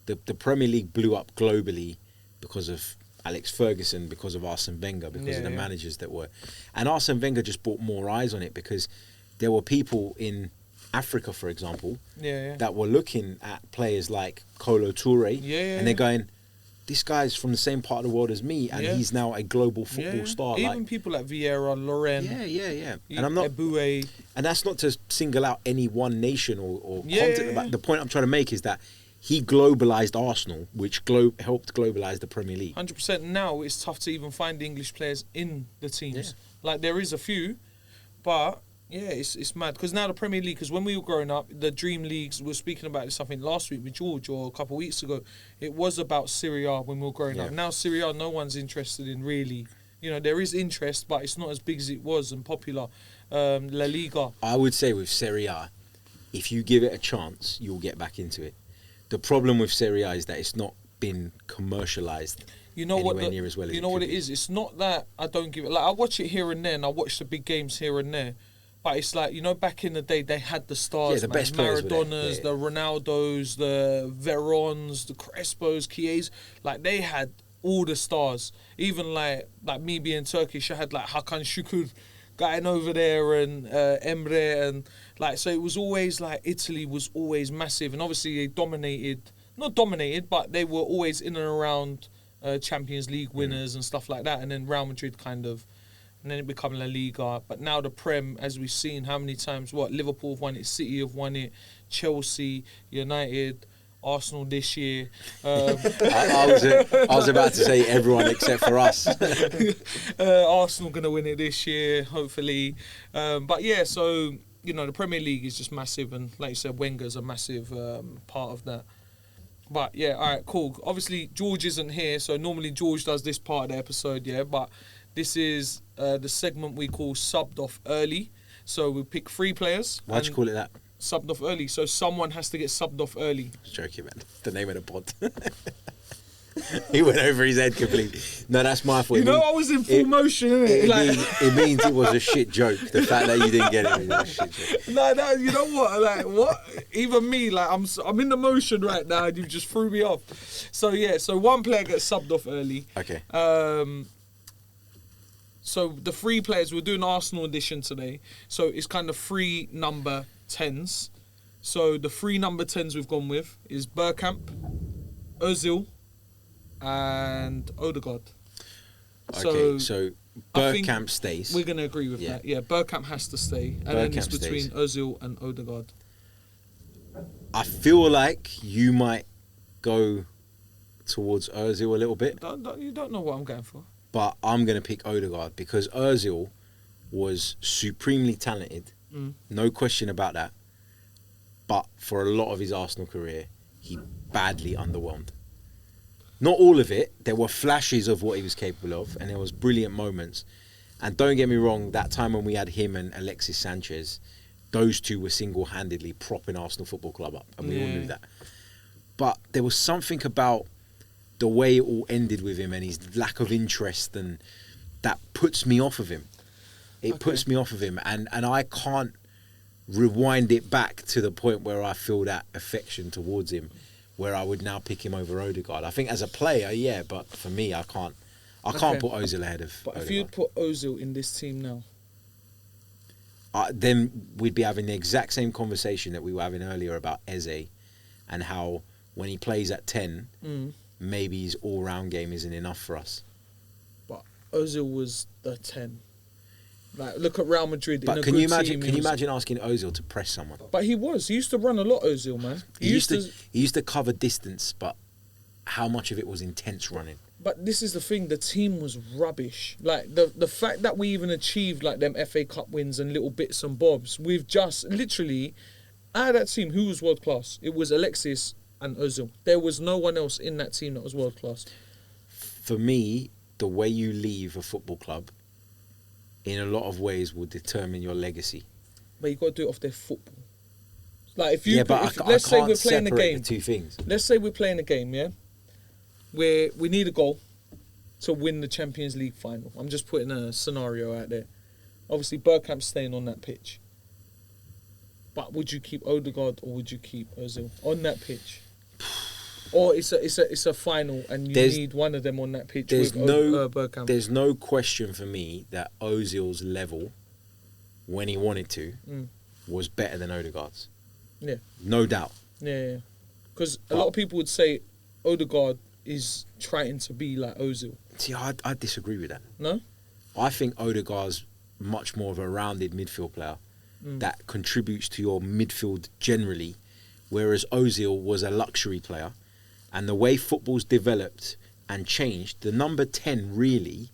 the Premier League blew up globally because of Alex Ferguson, because of Arsene Wenger, because of the managers that were. And Arsene Wenger just brought more eyes on it, because there were people in Africa, for example, that were looking at players like Kolo Toure, and they're going, this guy's from the same part of the world as me, and he's now a global football star. Even people like Vieira, Loren. And I'm not... Eboué. And that's not to single out any one nation or continent. But the point I'm trying to make is that he globalised Arsenal, which helped globalise the Premier League. 100%. Now it's tough to even find English players in the teams. Like, there is a few, but it's mad. Because now the Premier League, because when we were growing up, the Dream Leagues, we were speaking about this, I think, last week with George or a couple of weeks ago, it was about Serie A when we were growing up. Now Serie A, no one's interested in really. There is interest, but it's not as big as it was and popular. La Liga. I would say with Serie A, if you give it a chance, you'll get back into it. The problem with Serie A is that it's not been commercialised anywhere near as well as it what it is? It's not that I don't give it... Like, I watch it here and there, and I watch the big games here and there. But it's like, back in the day, they had the stars, the best players Maradonas, the Ronaldos, the Verons, the Crespos, Chies. Like, they had all the stars. Even like me being Turkish, I had like Hakan Şükür going over there and Emre, and like, so it was always like Italy was always massive, and obviously they not dominated, but they were always in and around Champions League winners and stuff like that, and then Real Madrid kind of, and then it became La Liga. But now the Prem, as we've seen how many times, Liverpool have won it, City have won it, Chelsea, United, Arsenal this year. I was about to say everyone except for us. Arsenal going to win it this year, hopefully. But yeah, so, the Premier League is just massive, and like you said, Wenger's a massive part of that. But yeah, all right, cool. Obviously, George isn't here, so normally George does this part of the episode, but this is the segment we call Subbed Off Early. So we pick 3 players. Why'd you call it that? Subbed off early, so someone has to get subbed off early. I was joking, man. The name of the pod. He went over his head completely. No, that's my fault. I was in full motion, innit? It means it was a shit joke. The fact that you didn't get it was a shit joke. No, you know what? Like, what? Even me, like, I'm in the motion right now, and you just threw me off. So yeah, so one player gets subbed off early. Okay. So the 3 players, we're doing Arsenal edition today. So it's kind of 3 number 10s. So the 3 number 10s we've gone with is Bergkamp, Özil, and Odegaard. Okay, so Bergkamp stays. We're going to agree with that. Yeah, Bergkamp has to stay. And then it's between Özil and Odegaard. I feel like you might go towards Özil a little bit. You don't know what I'm going for. but I'm going to pick Odegaard because Ozil was supremely talented, no question about that. But for a lot of his Arsenal career, he badly underwhelmed. Not all of it. There were flashes of what he was capable of, and there was brilliant moments. And don't get me wrong, that time when we had him and Alexis Sanchez, those two were single-handedly propping Arsenal Football Club up, and we all knew that. But there was something about the way it all ended with him and his lack of interest, and that puts me off of him. It puts me off of him, and I can't rewind it back to the point where I feel that affection towards him, where I would now pick him over Odegaard. I think as a player, yeah, but for me, I can't put Ozil ahead of But Odegaard. if you'd put Ozil in this team now, then we'd be having the exact same conversation that we were having earlier about Eze, and how when he plays at 10, maybe his all-round game isn't enough for us. but Ozil was the 10. Like, look at Real Madrid. But in a can good you imagine? team, Can you imagine asking Ozil to press someone? But he used to run a lot, Ozil, man. He used to cover distance, but how much of it was intense running? But this is the thing, the team was rubbish. Like, the fact that we even achieved, like, them FA Cup wins and little bits and bobs, we've just, literally, out of that team, who was world-class? It was Alexis and Ozil. There was no one else in that team that was world-class. For me, the way you leave a football club, in a lot of ways, will determine your legacy. But you got to do it off their football. Like, if you... Yeah, but let's say we're can't playing a separate game. the two things. Let's say we're playing a game, yeah? Where we need a goal to win the Champions League final. I'm just putting a scenario out there. Obviously, Bergkamp's staying on that pitch. But would you keep Odegaard or would you keep Ozil on that pitch? Or it's a final and you need one of them on that pitch with Bergkamp. There's no question for me that Ozil's level, when he wanted to, was better than Odegaard's. Yeah. No doubt. Yeah. Because a lot of people would say Odegaard is trying to be like Ozil. See, I disagree with that. No? I think Odegaard's much more of a rounded midfield player that contributes to your midfield generally, whereas Ozil was a luxury player. And the way football's developed and changed, the number 10 really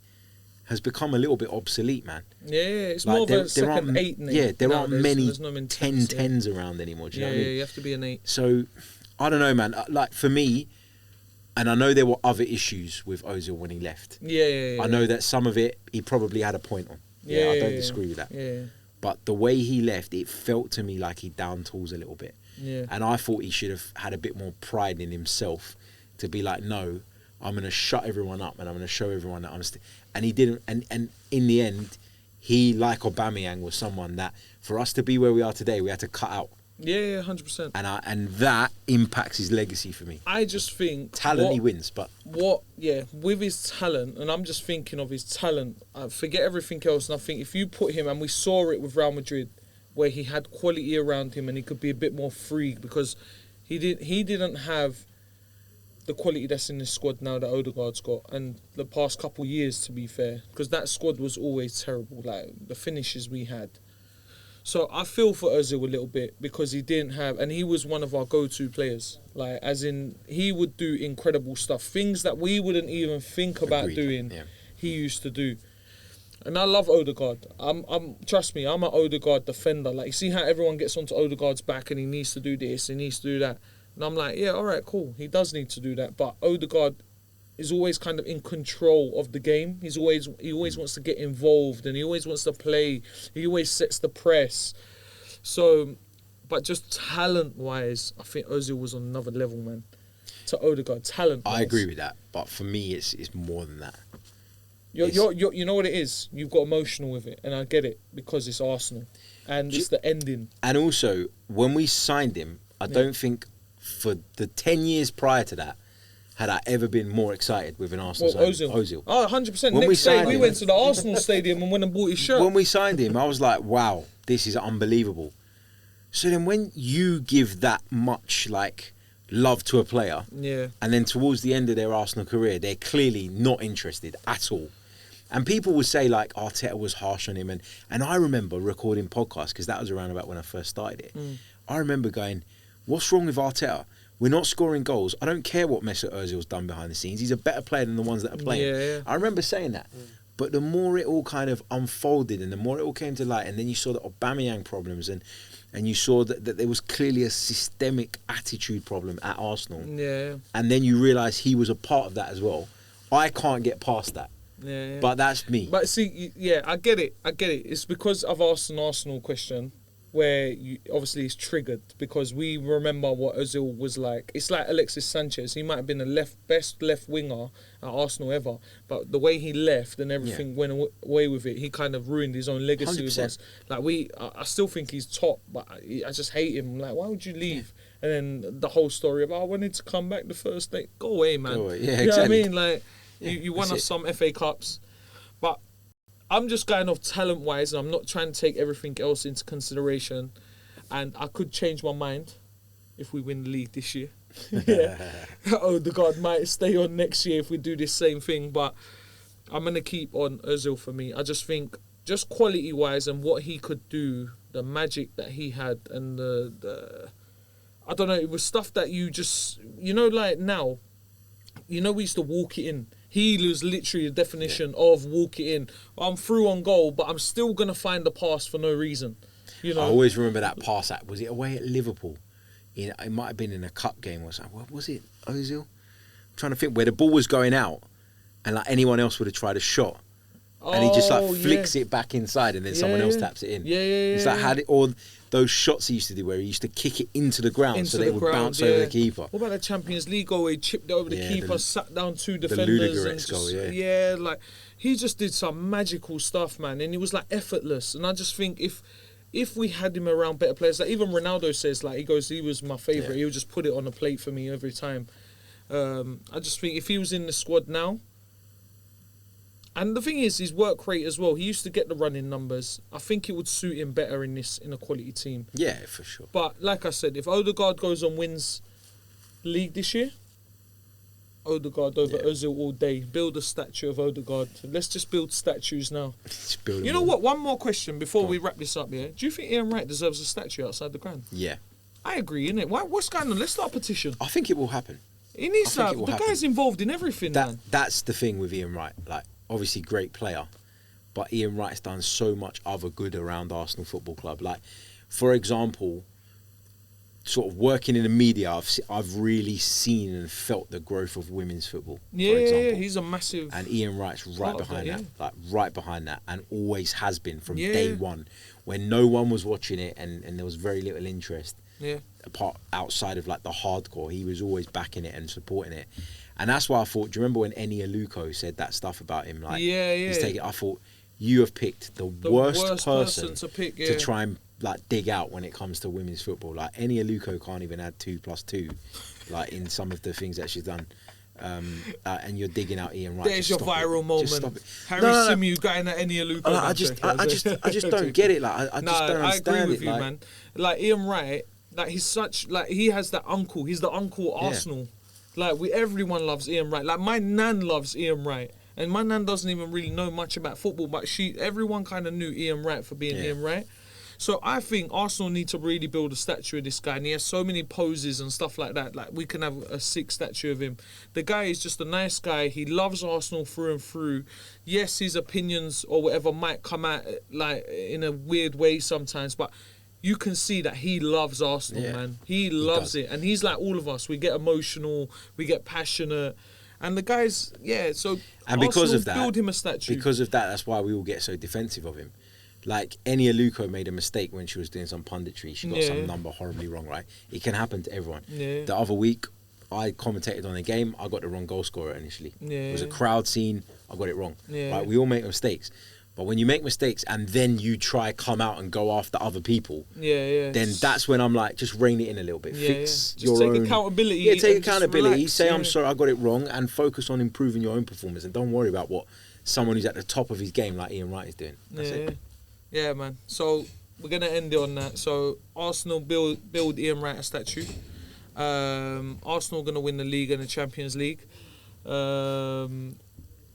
has become a little bit obsolete, man. Yeah, it's like more of a second 8 name. Yeah, there aren't many no 10s around anymore. Do you know what I mean? You have to be an 8. So, I don't know, man. Like, for me, and I know there were other issues with Ozil when he left. Yeah. I know that some of it he probably had a point on. Yeah, I don't disagree with that. Yeah. But the way he left, it felt to me like he down tools a little bit. Yeah. And I thought he should have had a bit more pride in himself to be like, no, I'm going to shut everyone up and I'm going to show everyone that I'm and he didn't. And in the end, he, like Aubameyang, was someone that for us to be where we are today, we had to cut out. Yeah, 100%. And that impacts his legacy for me. I just think talent he wins, but with his talent, and I'm just thinking of his talent. I forget everything else, and I think if you put him, and we saw it with Real Madrid, where he had quality around him and he could be a bit more free because he didn't have the quality that's in the squad now that Odegaard's got, and the past couple of years, to be fair, because that squad was always terrible, like the finishes we had. So I feel for Ozil a little bit because he didn't have, and he was one of our go-to players. Like, as in, he would do incredible stuff, things that we wouldn't even think about doing. Yeah. He used to do, and I love Odegaard. Trust me, I'm an Odegaard defender. Like, you see how everyone gets onto Odegaard's back and he needs to do this, he needs to do that, and I'm like, yeah, all right, cool. He does need to do that, but Odegaard is always kind of in control of the game. He always wants to get involved and he always wants to play. He always sets the press. So, but just talent-wise, I think Ozil was on another level, man. To Odegaard, talent-wise. I agree with that, but for me, it's more than that. You know what it is? You've got emotional with it, and I get it, because it's Arsenal. And it's the ending. And also, when we signed him, I don't think for the 10 years prior to that, had I ever been more excited with an Arsenal signing? Ozil. Oh, 100%. Next day, we went to the Arsenal stadium and went and bought his shirt. When we signed him, I was like, wow, this is unbelievable. So then when you give that much, like, love to a player, and then towards the end of their Arsenal career, they're clearly not interested at all. And people would say, like, Arteta was harsh on him. And I remember recording podcasts, because that was around about when I first started it. I remember going, what's wrong with Arteta? We're not scoring goals. I don't care what Mesut Ozil's done behind the scenes. He's a better player than the ones that are playing. Yeah. I remember saying that. But the more it all kind of unfolded and the more it all came to light, and then you saw the Aubameyang problems and you saw that there was clearly a systemic attitude problem at Arsenal. Yeah. And then you realise he was a part of that as well. I can't get past that. Yeah. But that's me. But see, yeah, I get it. It's because I've asked an Arsenal question where obviously it's triggered because we remember what Ozil was like. It's like Alexis Sanchez. He might have been the best left winger at Arsenal ever, but the way he left and everything went away with it, he kind of ruined his own legacy 100%. with us. Like I still think he's top, but I just hate him. Like, why would you leave? And then the whole story of I wanted to come back the first day. Go away, man. Go away. Yeah, you exactly. know what I mean? Like Yeah, you won us it. some FA Cups, but I'm just going off talent-wise, and I'm not trying to take everything else into consideration. And I could change my mind if we win the league this year. Odegaard might stay on next year if we do this same thing, but I'm going to keep on Ozil for me. I just think, just quality-wise and what he could do, the magic that he had, and the I don't know, it was stuff that you just, like now, we used to walk it in. He was literally the definition of walk it in. I'm through on goal, but I'm still going to find the pass for no reason. I always remember that pass at, was it away at Liverpool? It might have been in a cup game or something. What was it, Ozil? I'm trying to think where the ball was going out and like anyone else would have tried a shot. And he just flicks it back inside and then someone else taps it in. It's like or those shots he used to do where he used to kick it into the ground so that it would bounce over the keeper. What about the Champions League goal where he chipped it over the keeper, sat down two defenders? The Ludogorets goal, like he just did some magical stuff, man, and he was like effortless. And I just think if we had him around better players, like even Ronaldo says, like he was my favourite. He would just put it on the plate for me every time. I just think if he was in the squad now. And the thing is, his work rate as well. He used to get the running numbers. I think it would suit him better in a quality team. Yeah, for sure. But like I said, if Odegaard goes and wins league this year, Odegaard over Ozil all day. Build a statue of Odegaard. Let's just build statues now. You know what? One more question before we wrap this up. Yeah. Do you think Ian Wright deserves a statue outside the ground? Yeah. I agree, innit? What's going on? Let's start a petition. I think it will happen. He needs to. The guy's involved in everything, man. That's the thing with Ian Wright. Like, obviously, great player, but Ian Wright's done so much other good around Arsenal Football Club. Like, for example, sort of working in the media, I've really seen and felt the growth of women's football. Yeah, for example. He's a massive. And Ian Wright's right behind that, like right behind that, and always has been from day one, when no one was watching it and there was very little interest. Yeah. Apart outside of like the hardcore, he was always backing it and supporting it. And that's why I thought, do you remember when Eni Aluko said that stuff about him? Like, he's taking, I thought, you have picked the worst person to pick, to try and like dig out when it comes to women's football. Like, Eni Aluko can't even add 2+2, like in some of the things that she's done. And you're digging out Ian Wright. There's your viral moment. Harry Symeou going at Eni Aluko. I just don't get it. Like, I just don't understand I agree with it. you, man. Like Ian Wright, like he's such, like he has that uncle. He's the uncle Arsenal. Like everyone loves Ian Wright. Like my nan loves Ian Wright, and my nan doesn't even really know much about football, but everyone kind of knew Ian Wright for being Ian Wright. So I think Arsenal need to really build a statue of this guy, and he has so many poses and stuff like that. Like we can have a sick statue of him. The guy is just a nice guy. He loves Arsenal through and through. Yes, his opinions or whatever might come out like in a weird way sometimes, but you can see that he loves Arsenal, man. He loves it. And he's like all of us. We get emotional, we get passionate. And the guys, so and because Arsenal of that, build him a statue. Because of that, that's why we all get so defensive of him. Like, Eni Aluko made a mistake when she was doing some punditry. She got some number horribly wrong, right? It can happen to everyone. Yeah. The other week, I commentated on a game. I got the wrong goal scorer initially. It was a crowd scene. I got it wrong. Right? We all make mistakes. But when you make mistakes and then you try come out and go after other people, then that's when I'm like, just rein it in a little bit. Fix your own. Take accountability. Yeah, take accountability. Relax, say, I'm sorry, I got it wrong, and focus on improving your own performance. And don't worry about what someone who's at the top of his game, like Ian Wright, is doing. That's it. Yeah, man. So we're going to end it on that. So Arsenal build Ian Wright a statue. Arsenal going to win the league and the Champions League.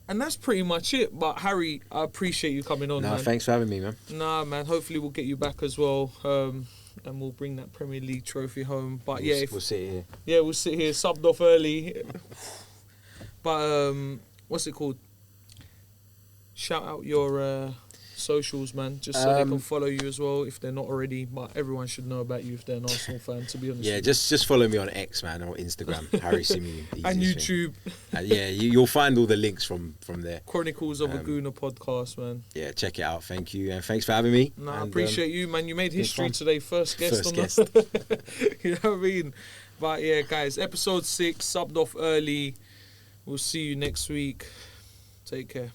And that's pretty much it. But Harry, I appreciate you coming on, man. Thanks for having me, man. Nah, man. Hopefully we'll get you back as well. and we'll bring that Premier League trophy home. But we'll sit here. Yeah, we'll sit here subbed off early. But what's it called? Shout out your socials, man, just so they can follow you as well if they're not already. But everyone should know about you if they're an Arsenal fan, to be honest. Yeah, just follow me on X, man, or Instagram, Harry Symeou. And YouTube. Yeah, you'll find all the links from there. Chronicles of a Gooner podcast, man. Yeah, check it out. Thank you, and thanks for having me. No, I appreciate you, man. You made history today, first guest. You know what I mean? But yeah, guys, episode 6, subbed off early. We'll see you next week. Take care.